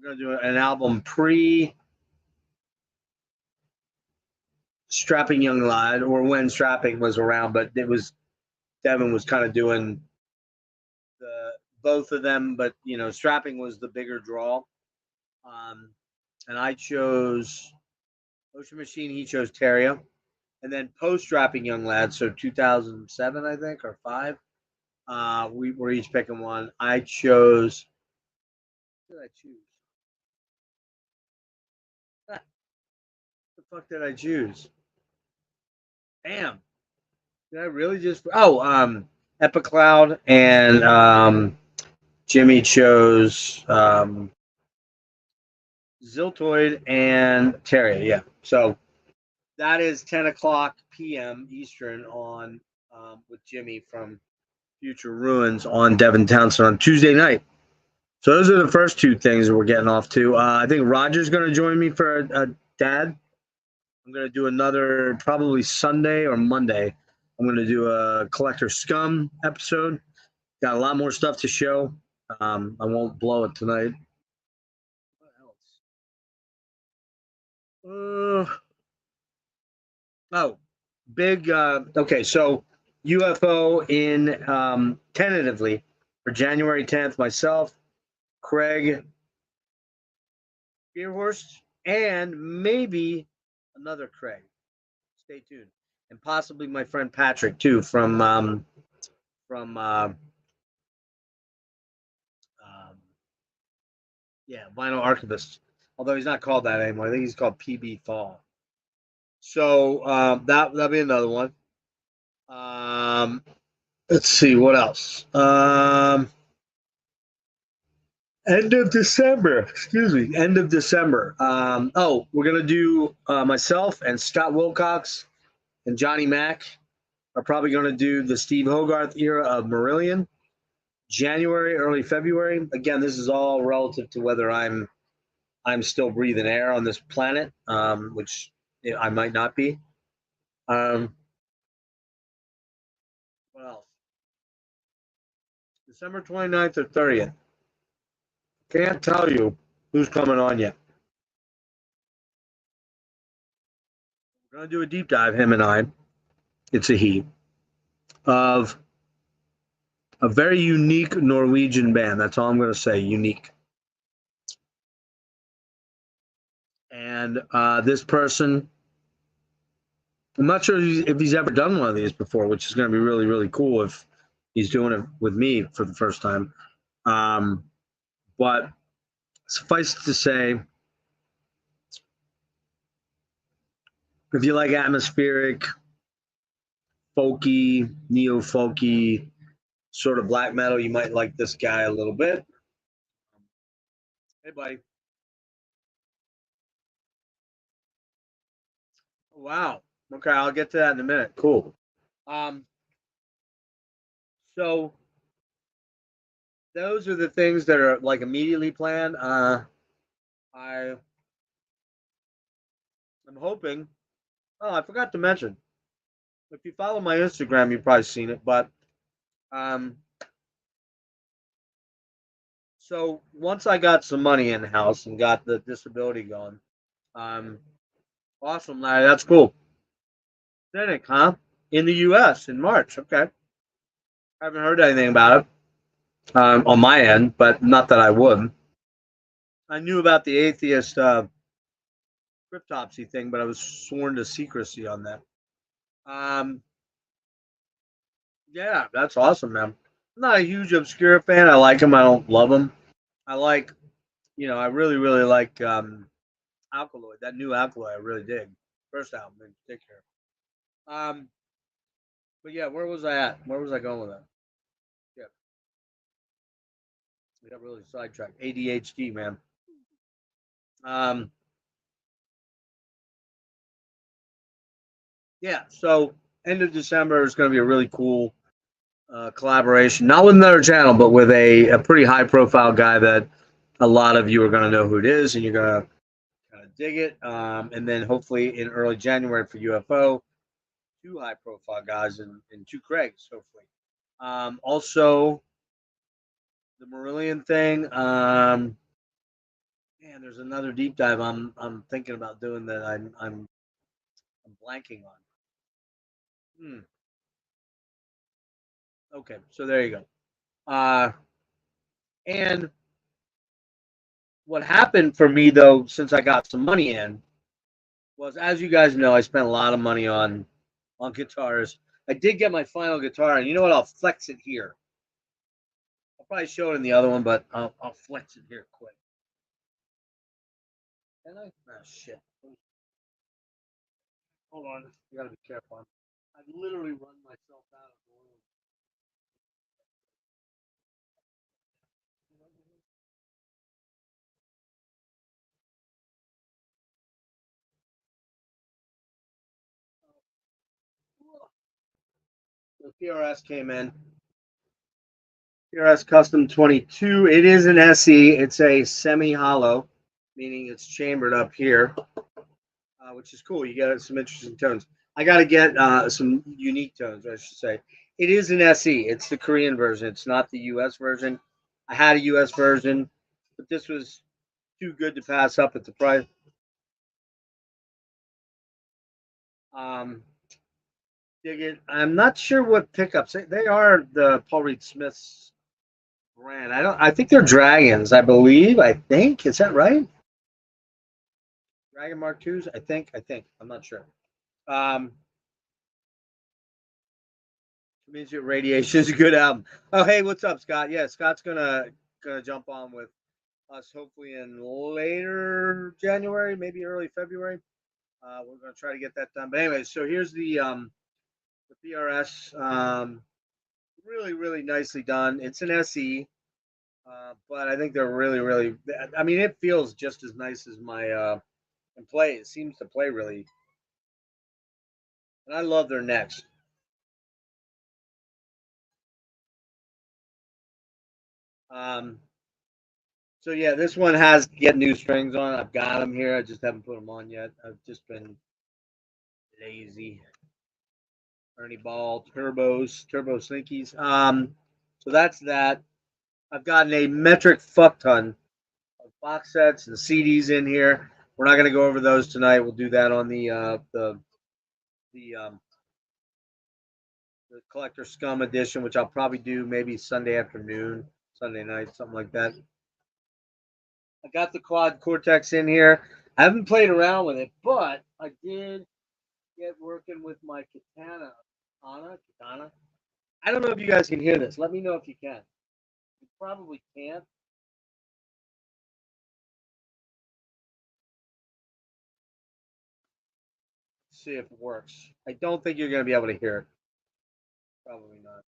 going to do an album pre Strapping Young Lad, or when Strapping was around, but it was Devin was kind of doing the both of them, but Strapping was the bigger draw. Um, and I chose Ocean Machine. He chose Terrio, and then post Strapping Young Lad, so 2007, I think, or five. We were each picking one. I chose. What did I choose? What the fuck did I choose? Damn. Did I really just? Oh, Epicloud and Jimmy chose Ziltoid and Terry. Yeah. So that is 10 o'clock p.m. Eastern on with Jimmy from Future Ruins on Devin Townsend on Tuesday night. So those are the first two things that we're getting off to. I think Roger's going to join me for a dad. I'm going to do another probably Sunday or Monday. I'm going to do a Collector Scum episode. Got a lot more stuff to show. I won't blow it tonight. What else? Big. Okay, so UFO in tentatively for January 10th. Myself, Craig Beerhorst, and maybe another Craig. Stay tuned, and possibly my friend Patrick too from Vinyl Archivist. Although he's not called that anymore. I think he's called PB Fall. So that'll be another one. Let's see what else. End of December. Excuse me. End of December. We're gonna do myself and Scott Wilcox and Johnny Mack are probably gonna do the Steve Hogarth era of Marillion. January, early February. Again, this is all relative to whether I'm still breathing air on this planet, which I might not be. What else? December 29th or 30th. Can't tell you who's coming on yet. We're going to do a deep dive, him and I. It's a he. Of a very unique Norwegian band. That's all I'm going to say. Unique. And this person, I'm not sure if he's ever done one of these before, which is going to be really, really cool if he's doing it with me for the first time. But suffice to say, if you like atmospheric, folky, neo-folky, sort of black metal, you might like this guy a little bit. Hey, buddy. Wow. Okay, I'll get to that in a minute. Cool. So those are the things that are like immediately planned. I'm hoping. Oh, I forgot to mention. If you follow my Instagram, you've probably seen it. But so once I got some money in the house and got the disability going, awesome, Larry. That's cool. Clinic, huh? In the U.S. in March. Okay. I haven't heard anything about it on my end, but not that I would. I knew about the atheist cryptopsy thing, but I was sworn to secrecy on that. Yeah, that's awesome, man. I'm not a huge Obscura fan. I like him. I don't love him. I like, I really, really like Alkaloid. That new Alkaloid, I really dig. First album in particular. But yeah, where was I at? Where was I going with that? Yeah, I got really sidetracked. ADHD, man. Um, yeah. So end of December is going to be a really cool collaboration. Not with another channel, but with a pretty high profile guy that a lot of you are going to know who it is, and you're going to kind of dig it. And then hopefully in early January for UFO, two high profile guys and two Craigs, hopefully. Also, the Marillion thing. Man, there's another deep dive I'm thinking about doing that I'm I'm blanking on. Okay, so there you go. And what happened for me though, since I got some money in, was as you guys know, I spent a lot of money on guitars. I did get my final guitar, and you know what? I'll flex it here. I'll probably show it in the other one, but I'll flex it here quick. Can I? Oh shit! Hold on, you gotta be careful. I literally run myself out of the room. The PRS came in. PRS Custom 22. It is an SE. It's a semi-hollow, meaning it's chambered up here, which is cool. You get some interesting tones. I got to get some unique tones, I should say. It is an SE. It's the Korean version. It's not the US version. I had a US version, but this was too good to pass up at the price. Dig it. I'm not sure what pickups. They are the Paul Reed Smith's brand. I don't. I think they're Dragons. I believe. I think. Is that right? Dragon Mark Twos. I think. I'm not sure. Um, Means your Radiation is a good album. Oh, hey, what's up, Scott? Yeah, Scott's gonna jump on with us hopefully in later January, maybe early February. We're gonna try to get that done. But anyway, so here's the PRS. Really nicely done. It's an SE, but I think they're really. I mean, it feels just as nice as my and play. It seems to play really, and I love their necks. Um, so yeah, this one has get new strings on. I've got them here. I just haven't put them on yet. I've just been lazy. Ernie Ball turbo slinkies. So that's that. I've gotten a metric fuck ton of box sets and CDs in here. We're not going to go over those tonight. We'll do that on the the collector scum edition, which I'll probably do maybe Sunday afternoon, Sunday night, something like that. I got the quad cortex in here. I haven't played around with it, but I did get working with my katana. I don't know if you guys can hear this. Let me know if you can. You probably can't. See if it works. I don't think you're going to be able to hear it. Probably not.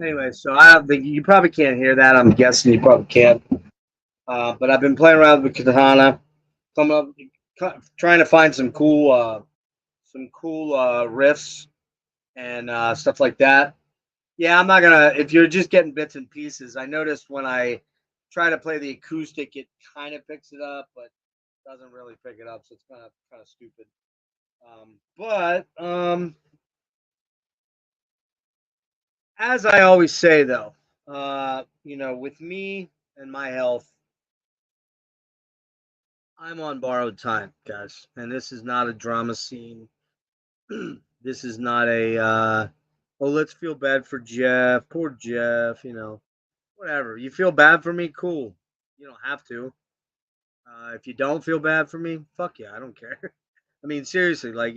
Anyway, so I don't think you probably can't hear that. I'm guessing you probably can't. But I've been playing around with katana, coming up, trying to find some cool riffs and stuff like that. Yeah, I'm not gonna. If you're just getting bits and pieces, I noticed when I try to play the acoustic, it kind of picks it up, but doesn't really pick it up, so it's kind of stupid. But as I always say, though, with me and my health, I'm on borrowed time, guys, and this is not a drama scene. This is not a oh, let's feel bad for Jeff, poor Jeff. Whatever. You feel bad for me, cool. You don't have to. If you don't feel bad for me, fuck yeah, I don't care. I mean, seriously, like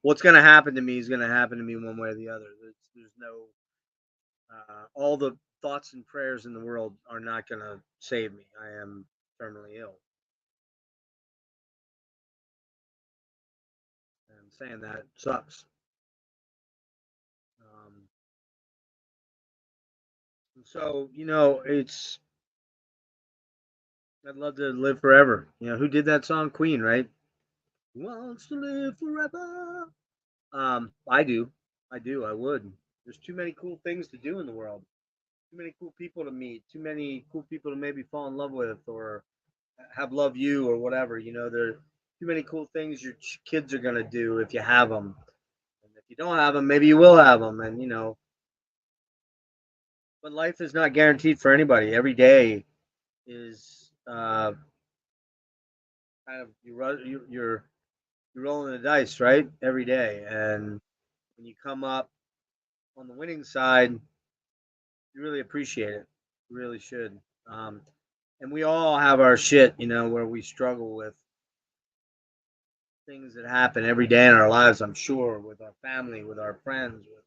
what's gonna happen to me is gonna happen to me one way or the other. There's no, all the thoughts and prayers in the world are not gonna save me. I am terminally ill. And saying that sucks. Um, so it's I'd love to live forever. Who did that song? Queen, right? Who wants to live forever? I do. I do. I would. There's too many cool things to do in the world. Too many cool people to meet. Too many cool people to maybe fall in love with or have love you or whatever. There are too many cool things your kids are gonna do if you have them. And if you don't have them, maybe you will have them. And but life is not guaranteed for anybody. Every day is kind of you're rolling the dice, right? Every day, and when you come up on the winning side, you really appreciate it. You really should. Um, and we all have our shit, where we struggle with things that happen every day in our lives. I'm sure with our family, with our friends, with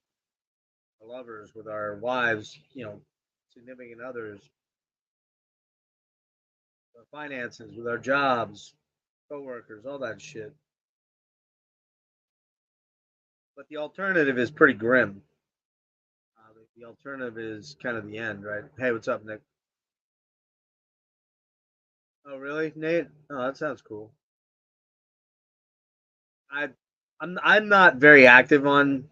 our lovers, with our wives, significant others, our finances, with our jobs, coworkers, all that shit. But the alternative is pretty grim. The alternative is kind of the end, right? Hey, what's up, Nick? Oh, really, Nate? Oh, that sounds cool. I, I'm not very active on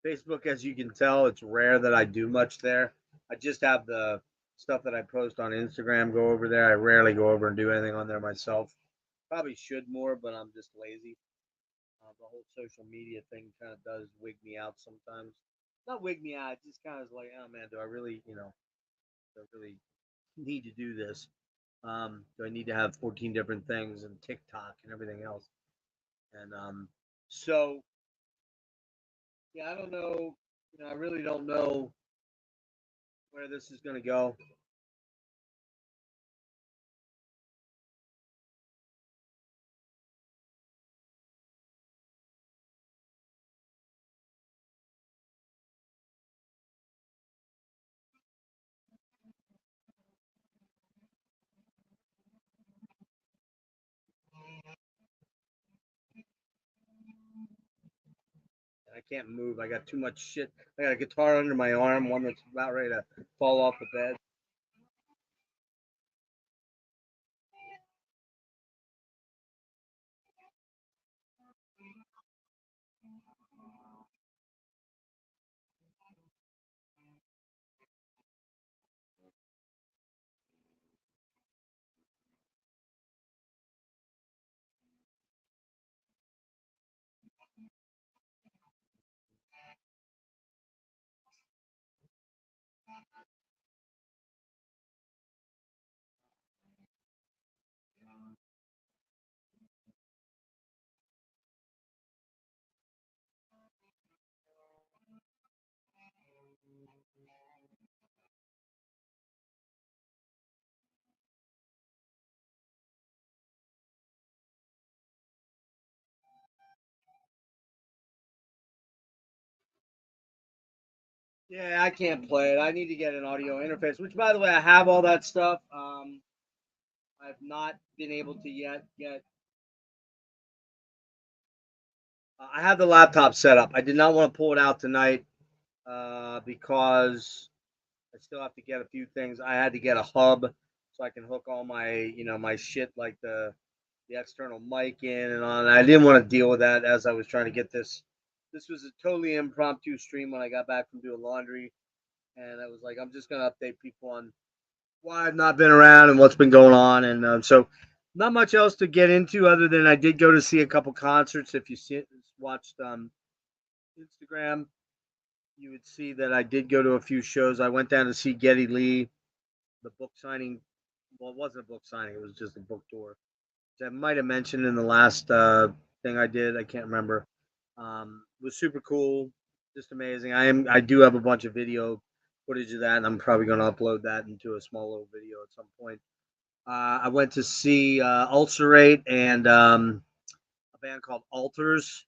Facebook, as you can tell. It's rare that I do much there. I just have the stuff that I post on Instagram go over there. I rarely go over and do anything on there myself. Probably should more, but I'm just lazy. The whole social media thing kind of does wig me out sometimes. Not wig me out. It just kind of is like, oh man, do I really, do I really need to do this? Do I need to have 14 different things and TikTok and everything else? And so yeah, I don't know. I really don't know where this is going to go. I can't move. I got too much shit. I got a guitar under my arm, one that's about ready to fall off the bed. Yeah, I can't play it. I need to get an audio interface, which, by the way, I have all that stuff. I've not been able to yet get. I have the laptop set up. I did not want to pull it out tonight because I still have to get a few things. I had to get a hub so I can hook all my, my shit like the external mic in and on. I didn't want to deal with that as I was trying to get this. This was a totally impromptu stream when I got back from doing laundry, and I was like, I'm just gonna update people on why I've not been around and what's been going on, and so not much else to get into other than I did go to see a couple concerts. If you watched Instagram, you would see that I did go to a few shows. I went down to see Geddy Lee, the book signing. Well, it wasn't a book signing; it was just a book tour. I might have mentioned in the last thing I did. I can't remember. It was super cool, just amazing. I do have a bunch of video footage of that, and I'm probably going to upload that into a small little video at some point. I went to see Ulcerate and a band called Alters,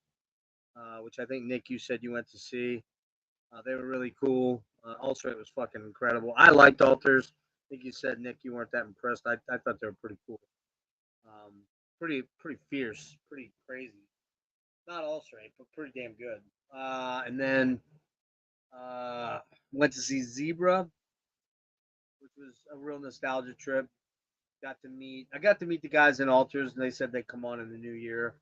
which I think Nick, you said you went to see. They were really cool. Ulcerate was fucking incredible. I liked Alters. I think you said, Nick, you weren't that impressed. I thought they were pretty cool. Um, pretty fierce, pretty crazy. Not all straight, but pretty damn good. And then uh, went to see Zebra, which was a real nostalgia trip. I got to meet the guys in Alters, and they said they'd come on in the new year.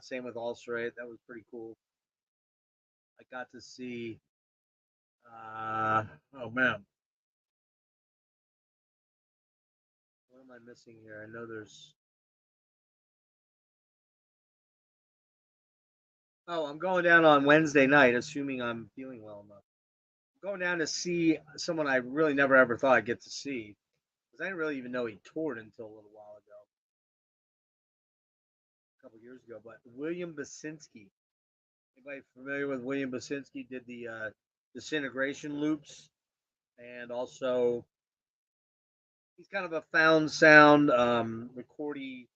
Same with Ulcerate. That was pretty cool. I got to see. Oh man, what am I missing here? I know there's. Oh, I'm going down on Wednesday night, assuming I'm feeling well enough. I'm going down to see someone I really never ever thought I'd get to see because I didn't really even know he toured until a little while ago, a couple years ago. But William Basinski. Anybody familiar with William Basinski? Did the Disintegration Loops, and also he's kind of a found sound recording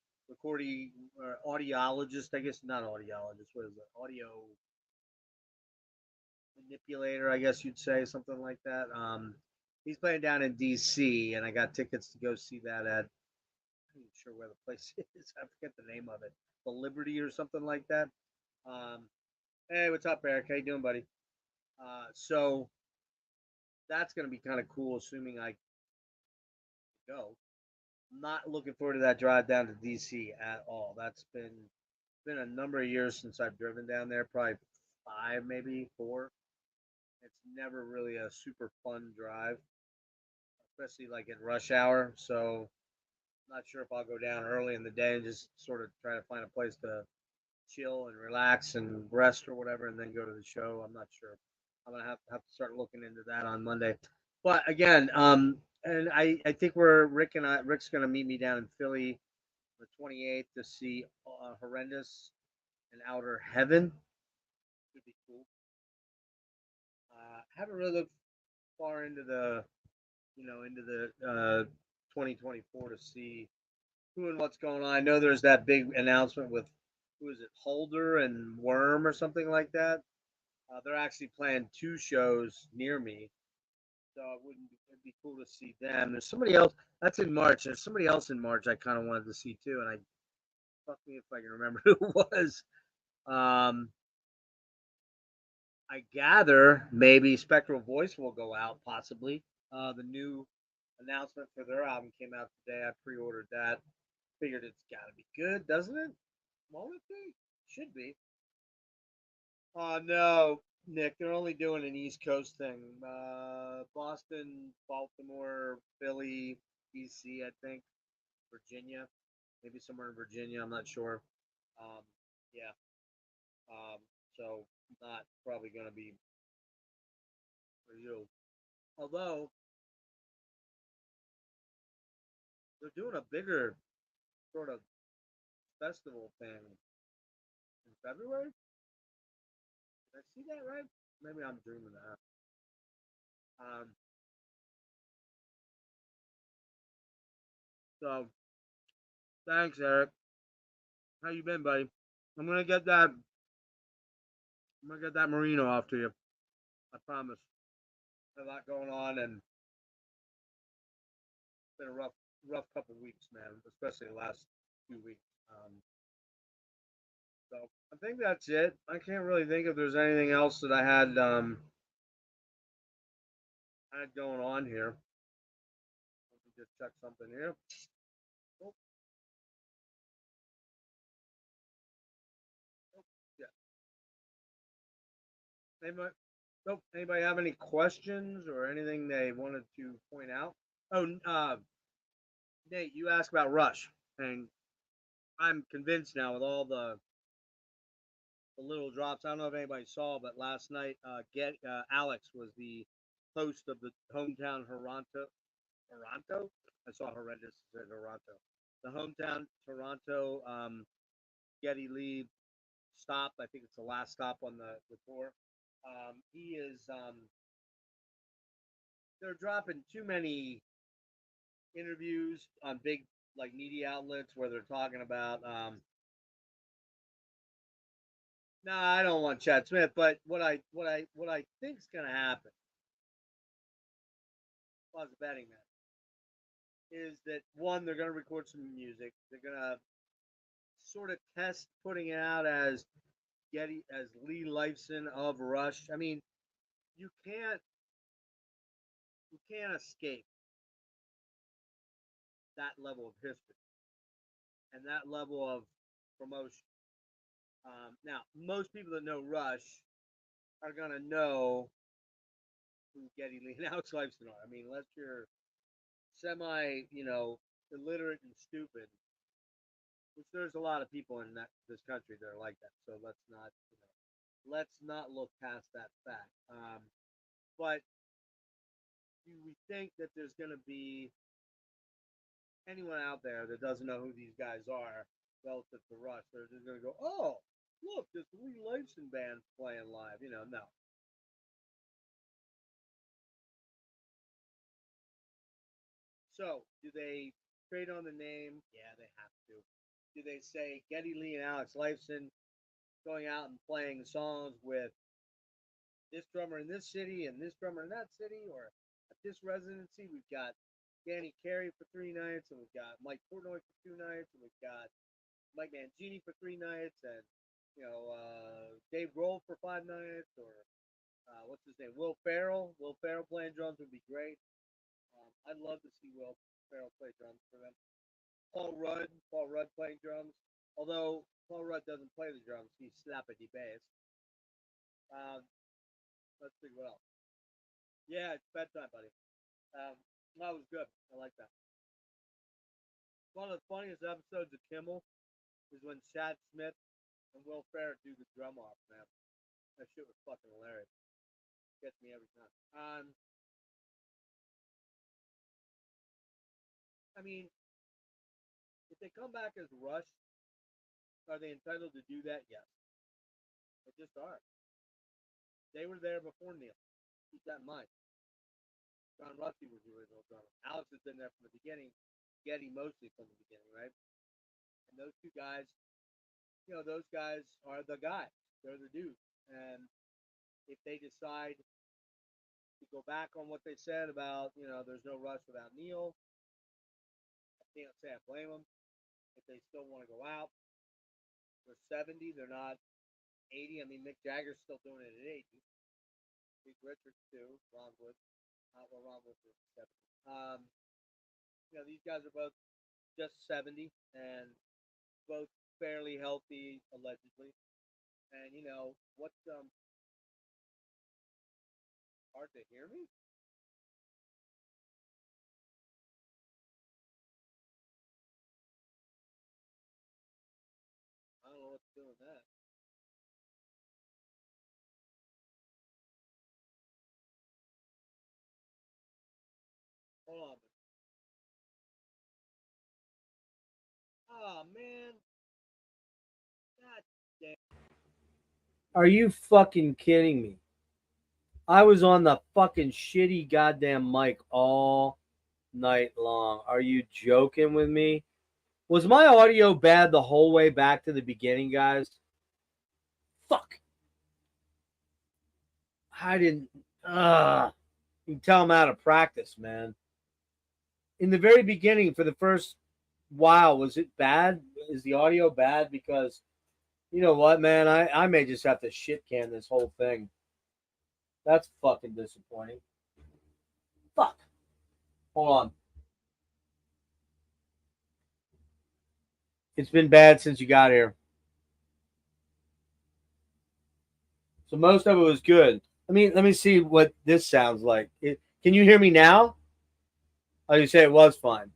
audiologist, I guess. Not audiologist. What is it? Audio manipulator, I guess you'd say, something like that. He's playing down in D.C. and I got tickets to go see that at. I'm not sure where the place is. I forget the name of it. The Liberty or something like that. Um, hey, what's up, Eric? How you doing, buddy? So that's gonna be kind of cool, assuming I go. I'm not looking forward to that drive down to DC at all. That's been a number of years since I've driven down there, probably five, maybe four. It's never really a super fun drive, especially like in rush hour. So I'm not sure if I'll go down early in the day and just sort of try to find a place to chill and relax and rest or whatever, and then go to the show. I'm not sure. I'm gonna have to start looking into that on Monday. But again, and I think Rick's gonna meet me down in Philly the 28th to see Horrendous and Outer Heaven. Should be cool. Haven't really looked far into the into the 2024 to see who and what's going on. I know there's that big announcement with who is it, Holder and Worm or something like that. They're actually playing two shows near me, so it'd be cool to see them. There's somebody else that's in March. There's somebody else in March I kind of wanted to see too, and I fuck me if I can remember who it was. Um, I gather maybe Spectral Voice will go out possibly. The new announcement for their album came out today. I pre-ordered that. Figured it's got to be good, doesn't it? Won't it be? Should be. Oh no, Nick, they're only doing an East Coast thing. Boston, Baltimore, Philly, DC, I think, Virginia, maybe somewhere in Virginia. I'm not sure. Um, yeah. So not probably going to be for you. Although they're doing a bigger sort of festival thing in February. Did I see that right? Maybe I'm dreaming that. Um, so thanks, Eric. How you been, buddy? I'm gonna get that. I'm gonna get that Merino off to you. I promise. A lot going on, and it's been a rough couple weeks, man. Especially the last 2 weeks. So I think that's it. I can't really think if there's anything else that I had going on here. Let me just check something here. Oh, oh, yeah. Anybody, nope. Anybody have any questions or anything they wanted to point out? Oh, Nate, you asked about Rush, and I'm convinced now with all the little drops. I don't know if anybody saw, but last night, Alex was the host of the hometown Toronto. Toronto. I saw horrendous said Toronto. The hometown Toronto Getty Lee stop. I think it's the last stop on the tour. He is. They're dropping too many interviews on big like media outlets where they're talking about. No, I don't want Chad Smith, but what I think is gonna happen, if I was a betting man, is that one they're gonna record some music. They're gonna sort of test putting it out as Getty as Lee Lifeson of Rush. I mean, you can't you can't escape that level of history and that level of promotion. Now, most people that know Rush are gonna know who Geddy Lee and Alex Lifeson are. I mean, unless you're semi, illiterate and stupid, which there's a lot of people in this country that are like that. So let's not look past that fact. But do we think that there's gonna be anyone out there that doesn't know who these guys are relative to Rush? They're just gonna go, oh, look, this Lee Lifeson band playing live. No. So, do they trade on the name? Yeah, they have to. Do they say Geddy Lee and Alex Lifeson going out and playing songs with this drummer in this city and this drummer in that city, or at this residency we've got Danny Carey for 3 nights, and we've got Mike Portnoy for 2 nights, and we've got Mike Mangini for 3 nights, and Dave Grohl for 5 nights, or what's his name, Will Ferrell. Will Ferrell playing drums would be great. I'd love to see Will Ferrell play drums for them. Paul Rudd playing drums. Although Paul Rudd doesn't play the drums, he's slappity bass. Let's see what else. Yeah, it's bedtime, buddy. That was good. I like that. One of the funniest episodes of Kimmel is when Chad Smith and Will Ferrell do the drum off, man. That shit was fucking hilarious. Gets me every time. I mean, if they come back as Rush, are they entitled to do that? Yes. They just are. They were there before Neil. Keep that in mind. John Rusty was the original drummer. Alex has been there from the beginning. Geddy mostly from the beginning, right? And those two guys, those guys are the guys. They're the dudes. And if they decide to go back on what they said about, there's no Rush without Neil, I can't say I blame them. If they still want to go out, they're 70, they're not 80. I mean, Mick Jagger's still doing it at 80. Big Richards too. Ron Wood. Ron Wood was 70. These guys are both just 70 and both fairly healthy, allegedly. And what's hard to hear me? I don't know what's doing that. Hold on. Oh, man. God damn. Are you fucking kidding me? I was on the fucking shitty goddamn mic all night long. Are you joking with me? Was my audio bad the whole way back to the beginning, guys? Fuck. I didn't. You can tell I'm out of practice, man. In the very beginning, for the first while, was it bad? Is the audio bad? Because you know what, man? I may just have to shit can this whole thing. That's fucking disappointing. Fuck. Hold on. It's been bad since you got here. So most of it was good. Let me see what this sounds like. Can you hear me now? Oh, you say it was fine.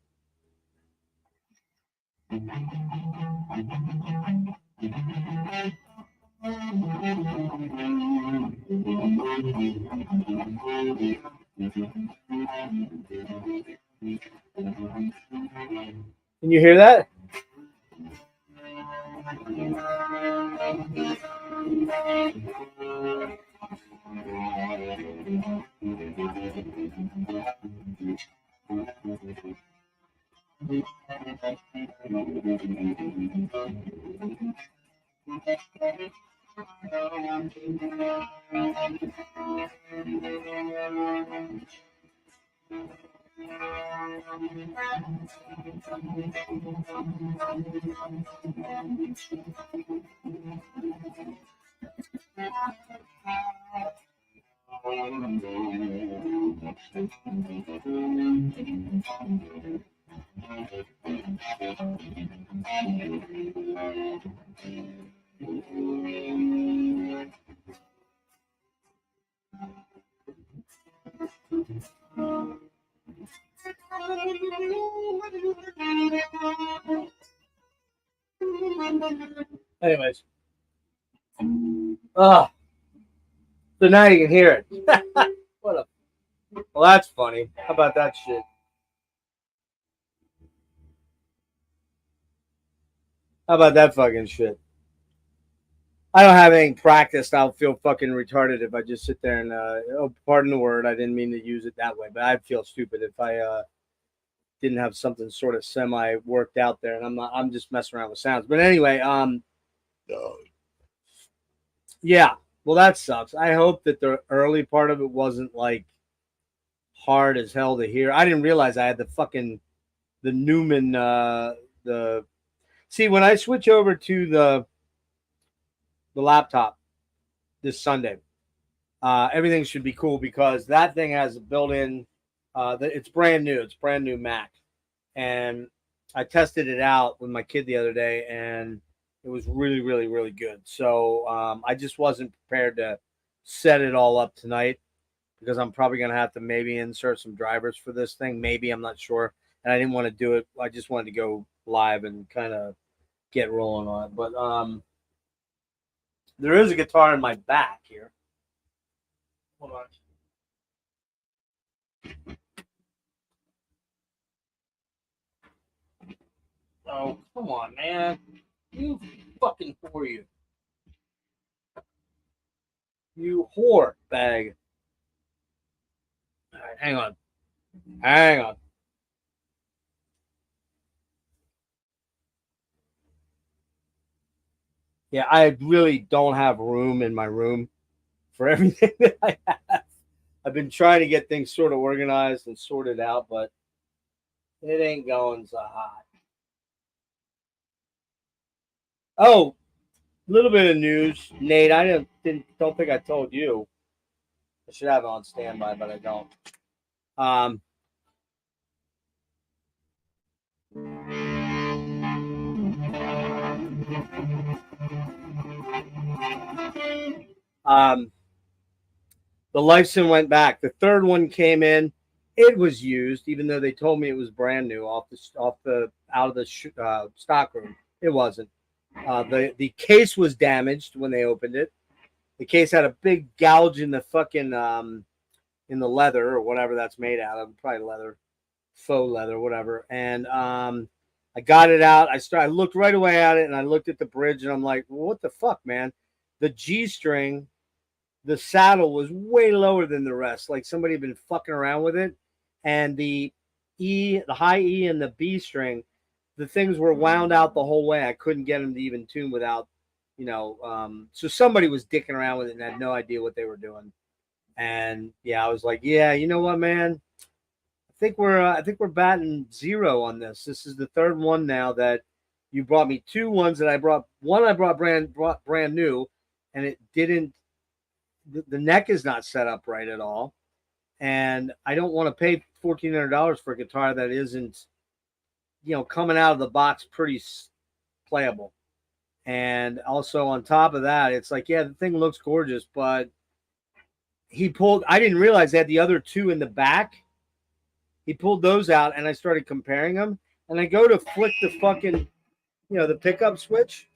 Can you hear that? Anyways. So now you can hear it. What a... Well, that's funny. How about that shit? How about that fucking shit? I don't have anything practiced. I'll feel fucking retarded if I just sit there and, oh, pardon the word. I didn't mean to use it that way, but I'd feel stupid if I didn't have something sort of semi worked out there, and I'm just messing around with sounds. But anyway, yeah. Well, that sucks. I hope that the early part of it wasn't like hard as hell to hear. I didn't realize I had the Newman the see when I switch over to the laptop this Sunday, everything should be cool because that thing has a built-in. It's brand new. It's brand new Mac, and I tested it out with my kid the other day, and it was really, really, really good. So I just wasn't prepared to set it all up tonight because I'm probably going to have to maybe insert some drivers for this thing. Maybe, I'm not sure. And I didn't want to do it. I just wanted to go live and kind of get rolling on it. But there is a guitar in my back here. Hold on. Oh, come on, man. You fucking whore, you. You whore bag. All right, hang on. Hang on. Yeah, I really don't have room in my room for everything that I have. I've been trying to get things sort of organized and sorted out, but it ain't going so hot. Oh, a little bit of news, Nate. I don't think I told you. I should have it on standby, but I don't. The Lifeson went back. The third one came in. It was used, even though they told me it was brand new out of the stock room. It wasn't. The case was damaged when they opened it. The case had a big gouge in the fucking in the leather or whatever that's made out of, probably leather, faux leather, whatever. And I got it out. I looked right away at it, and I looked at the bridge, and I'm like, well, what the fuck, man? The G string, the saddle was way lower than the rest. Like somebody had been fucking around with it, and the high E, and the B string, the things were wound out the whole way. I couldn't get them to even tune without, so somebody was dicking around with it and had no idea what they were doing. And yeah, I was like, yeah, you know what, man? I think we're batting zero on this. This is the third one now that you brought me two ones that I brought. One I brought brand new, and it didn't. The neck is not set up right at all, and I don't want to pay $1,400 for a guitar that isn't, coming out of the box pretty playable. And also on top of that, it's like, yeah, the thing looks gorgeous, but I didn't realize they had the other two in the back. He pulled those out, and I started comparing them, and I go to flick the fucking, the pickup switch,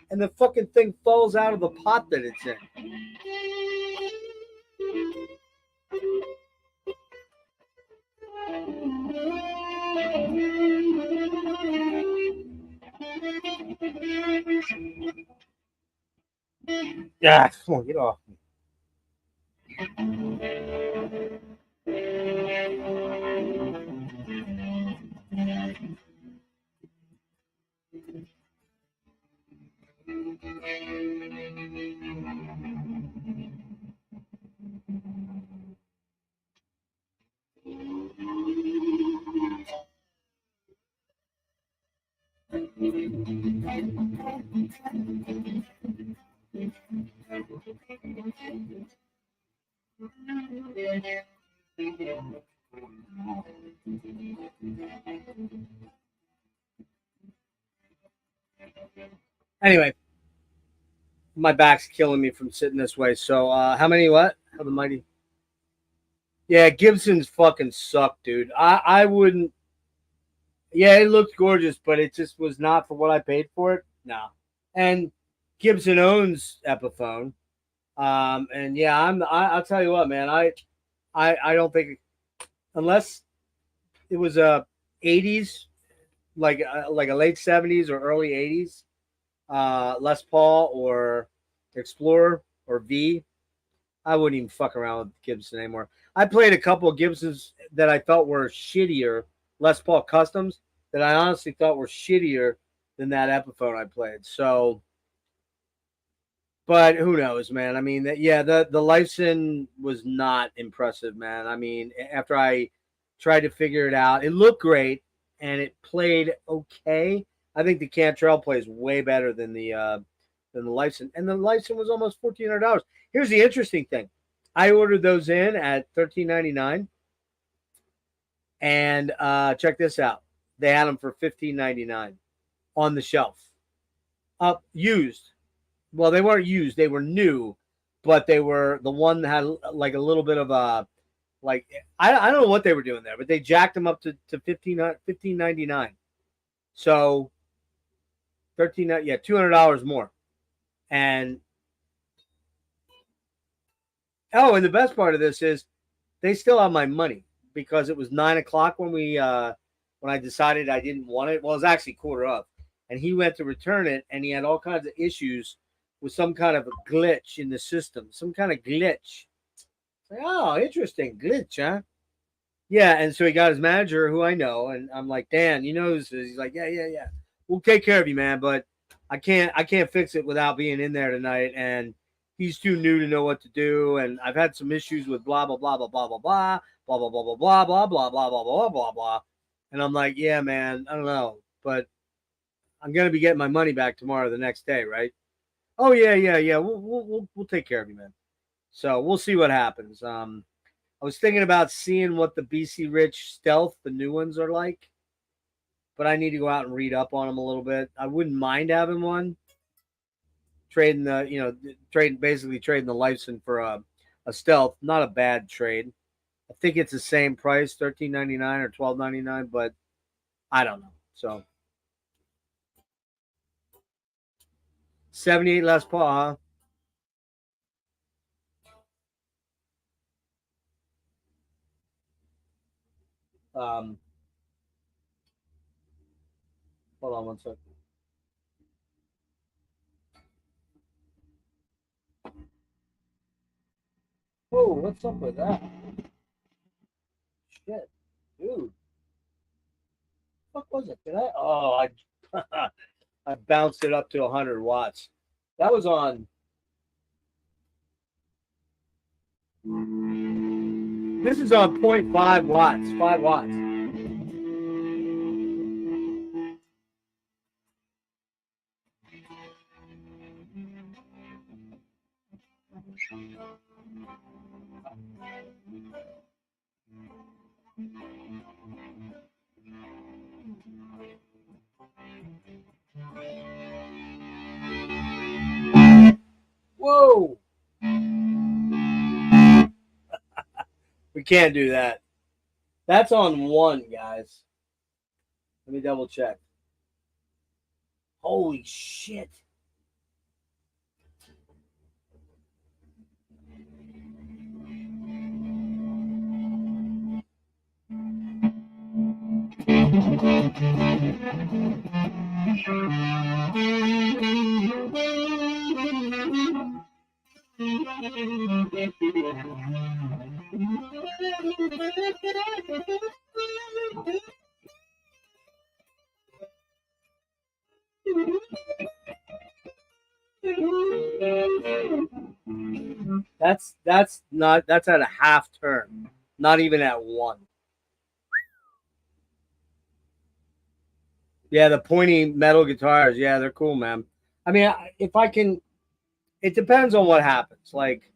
and the fucking thing falls out of the pot that it's in. Yeah, come on, get off me. Anyway, my back's killing me from sitting this way. So, how many what? How the mighty? Yeah, Gibson's fucking suck, dude. I wouldn't. Yeah, it looked gorgeous, but it just was not for what I paid for it. No. And Gibson owns Epiphone. And yeah, I'll tell you what, man. I don't think unless it was a '80s, like a late '70s or early '80s, Les Paul or Explorer or V. I wouldn't even fuck around with Gibson anymore. I played a couple of Gibsons that I felt were shittier, Les Paul Customs, that I honestly thought were shittier than that Epiphone I played. So, but who knows, man? I mean, yeah, the Lifeson was not impressive, man. I mean, after I tried to figure it out, it looked great and it played okay. I think the Cantrell plays way better than the Lifeson, and the Lifeson was almost $1,400. Here's the interesting thing: I ordered those in at $13.99, and check this out. They had them for $15.99 on the shelf, up used. Well, they weren't used; they were new, but they were the one that had like a little bit of a like I don't know what they were doing there, but they jacked them up to $15.99. So 13, yeah, $200 more. And oh, and the best part of this is they still have my money because it was 9 o'clock when I decided I didn't want it. Well, it was actually quarter up, and he went to return it, and he had all kinds of issues with some kind of a glitch in the system, some kind of glitch. Like, oh, interesting glitch, huh? Yeah, and so he got his manager, who I know, and I'm like, Dan, you know, he's like, yeah, we'll take care of you, man, but I can't fix it without being in there tonight, and he's too new to know what to do, and I've had some issues with blah blah blah blah blah blah blah blah blah blah blah blah blah blah blah blah blah blah blah, and I'm like, yeah, man, I don't know, but I'm gonna be getting my money back tomorrow, the next day, right? Oh yeah, we'll take care of you, man. So we'll see what happens. I was thinking about seeing what the BC Rich Stealth, the new ones, are like, but I need to go out and read up on them a little bit. I wouldn't mind having one. Trading basically trading the Lifeson for a Stealth, not a bad trade. I think it's the same price, $13.99 or $12.99, but I don't know. So 78 Les Paul, huh? Hold on one second. Whoa, what's up with that? Shit, dude. What was it? Did I? Oh, I I bounced it up to 100 watts. That was on. This is on 0.5 watts, 5 watts. Whoa! We can't do that. That's on 1, guys. Let me double check. Holy shit. That's at a half turn, not even at 1. Yeah, the pointy metal guitars, yeah, they're cool, man. I mean, if I can, it depends on what happens. Like,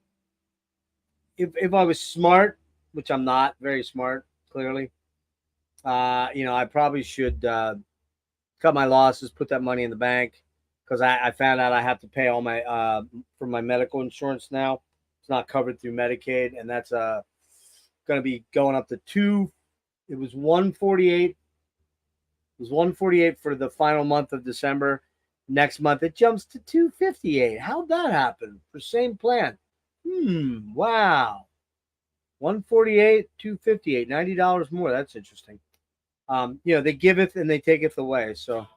if I was smart, which I'm not very smart, clearly, I probably should cut my losses, put that money in the bank, because I found out I have to pay all my for my medical insurance now. It's not covered through Medicaid, and that's going to be going up to 2. It was 148. It was 148 for the final month of December, Next month it jumps to 258. How'd that happen for same plan? Wow. 148, 258, $90 more. That's interesting. They giveth and they taketh away. So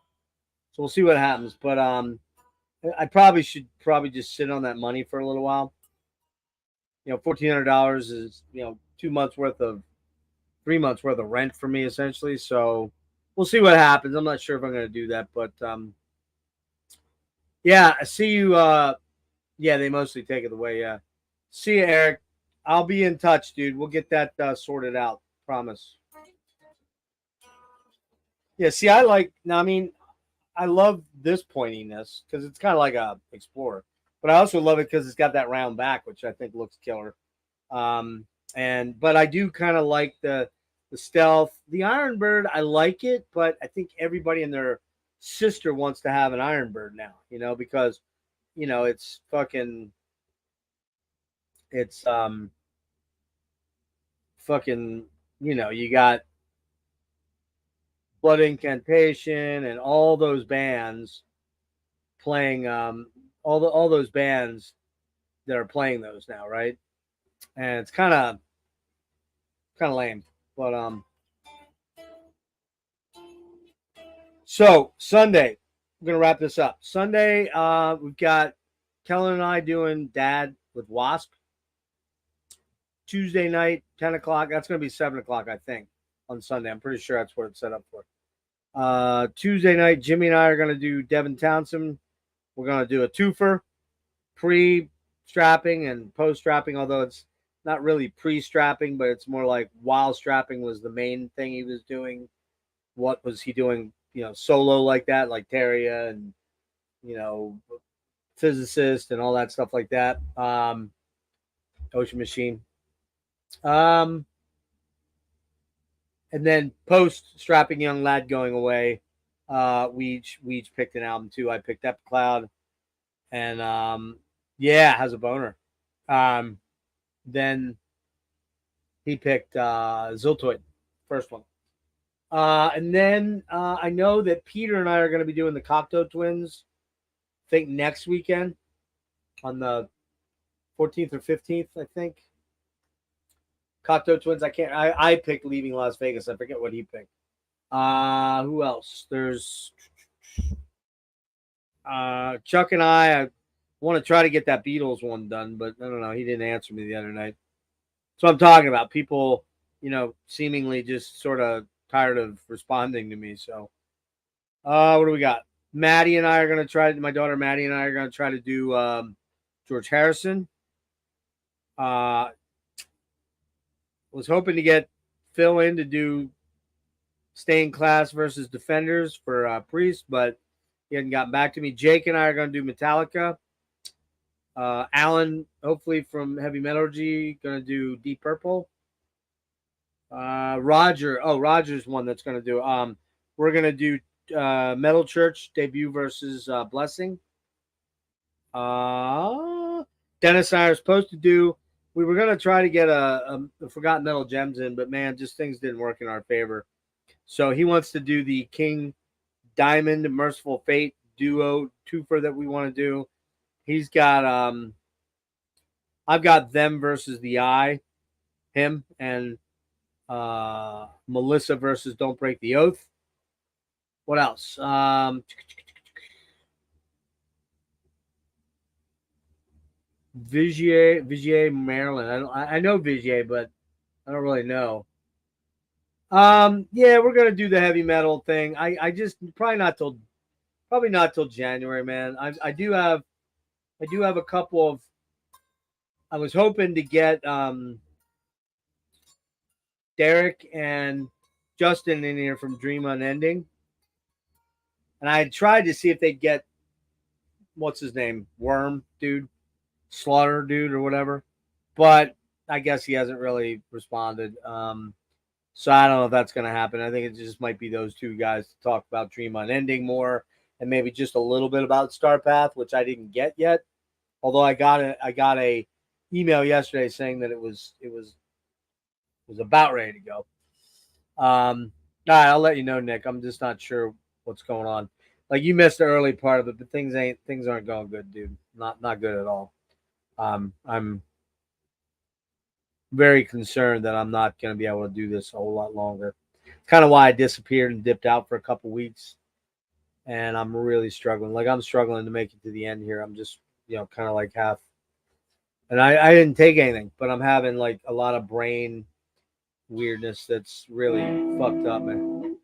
we'll see what happens. But I probably should just sit on that money for a little while. $1,400 is 2 months worth of 3 months worth of rent for me essentially. So we'll see what happens. I'm not sure if I'm going to do that, but yeah, I see you. Yeah, they mostly take it away. Yeah, see you, Eric. I'll be in touch, dude. We'll get that sorted out. Promise. Yeah, see, I like. Now, I mean, I love this pointiness because it's kind of like a Explorer, but I also love it because it's got that round back, which I think looks killer. But I do kind of like the stealth, the Ironbird. I like it, but I think everybody and their sister wants to have an Ironbird now. Because it's fucking, it's fucking, you got Blood Incantation and all those bands playing all those bands that are playing those now, right? And it's kind of lame, but so Sunday we're gonna wrap this up. Sunday we've got Kellen and I doing Dad with Wasp. Tuesday night 10 o'clock, that's gonna be 7 o'clock I think on Sunday. I'm pretty sure that's what it's set up for. Tuesday night Jimmy and I are gonna do Devin Townsend. We're gonna do a twofer, pre-strapping and post-strapping, although it's not really pre-strapping, but it's more like while strapping was the main thing he was doing. What was he doing, solo like that, like Terria and, Physicist and all that stuff like that. Ocean Machine. And then post-strapping young lad going away, we each picked an album too. I picked Epicloud, and has a boner. Then he picked Ziltoid, first one. And then I know that Peter and I are going to be doing the Cocteau Twins, I think next weekend on the 14th or 15th, I think. Cocteau Twins, I picked Leaving Las Vegas. I forget what he picked. Who else? There's Chuck and I want to try to get that Beatles one done, but I don't know. He didn't answer me the other night. So I'm talking about people, seemingly just sort of tired of responding to me. So, what do we got? Maddie and I are going to try. My daughter Maddie and I are going to try to do George Harrison. Was hoping to get Phil in to do Stained Class versus Defenders for Priest, but he hadn't gotten back to me. Jake and I are going to do Metallica. Alan, hopefully from Heavy Metallurgy, going to do Deep Purple. Roger's one that's going to do. We're going to do Metal Church debut versus Blessing. Dennis and I are supposed to do. We were going to try to get a Forgotten Metal Gems in, but man, just things didn't work in our favor. So he wants to do the King Diamond Merciful Fate duo twofer that we want to do. He's got I've got Them versus the Eye, him, and Melissa versus Don't Break the Oath. What else? Vigier, Maryland. I know Vigier, but I don't really know. Yeah, we're gonna do the heavy metal thing. I just probably not till January, man. I do have a couple of. I was hoping to get Derek and Justin in here from Dream Unending, and I tried to see if they'd get what's his name, Worm dude, Slaughter dude, or whatever, but I guess he hasn't really responded. So I don't know if that's going to happen. I think it just might be those two guys to talk about Dream Unending more, and maybe just a little bit about Star Path, which I didn't get yet. Although I got a email yesterday saying that it was about ready to go. All right, I'll let you know, Nick. I'm just not sure what's going on. like you missed the early part of it, but things aren't going good, dude. Not good at all. I'm very concerned that I'm not going to be able to do this a whole lot longer. Kind of why I disappeared and dipped out for a couple weeks, and I'm really struggling. Like I'm struggling to make it to the end here. I'm just kind of like half. And I didn't take anything, but I'm having like a lot of brain weirdness that's really fucked up, man.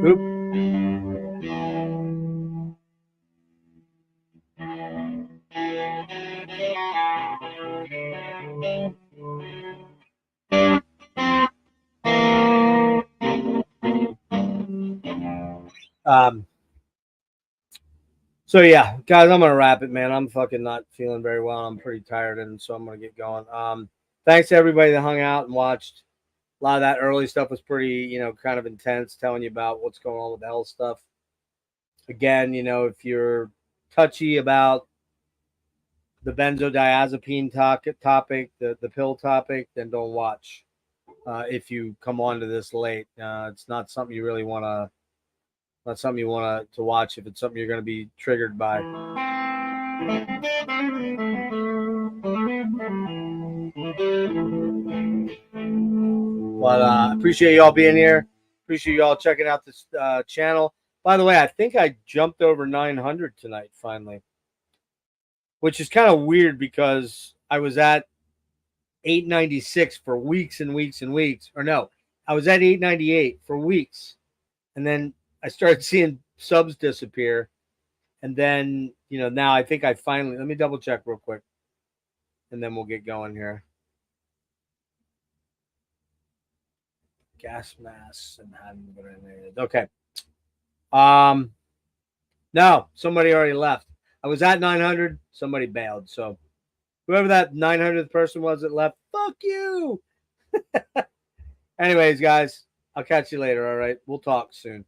Oop. So yeah, guys, I'm gonna wrap it, man. I'm fucking not feeling very well. I'm pretty tired, and so I'm gonna get going. Thanks to everybody that hung out and watched. A lot of that early stuff was pretty, kind of intense, telling you about what's going on with the health stuff. Again, if you're touchy about the benzodiazepine topic, the pill topic, then don't watch. If you come on to this late, it's not something you really want to. Not something you want to watch if it's something you're going to be triggered by. But I appreciate y'all being here. Appreciate y'all checking out this channel. By the way, I think I jumped over 900 tonight finally, which is kind of weird because I was at 896 for weeks and weeks and weeks. Or no, I was at 898 for weeks. And then I started seeing subs disappear. And then, now I think I finally, let me double check real quick. And then we'll get going here. Gas masks and hadn't been eliminated. Okay. No, somebody already left. I was at 900. Somebody bailed. So whoever that 900th person was that left, fuck you. Anyways, guys, I'll catch you later. All right. We'll talk soon.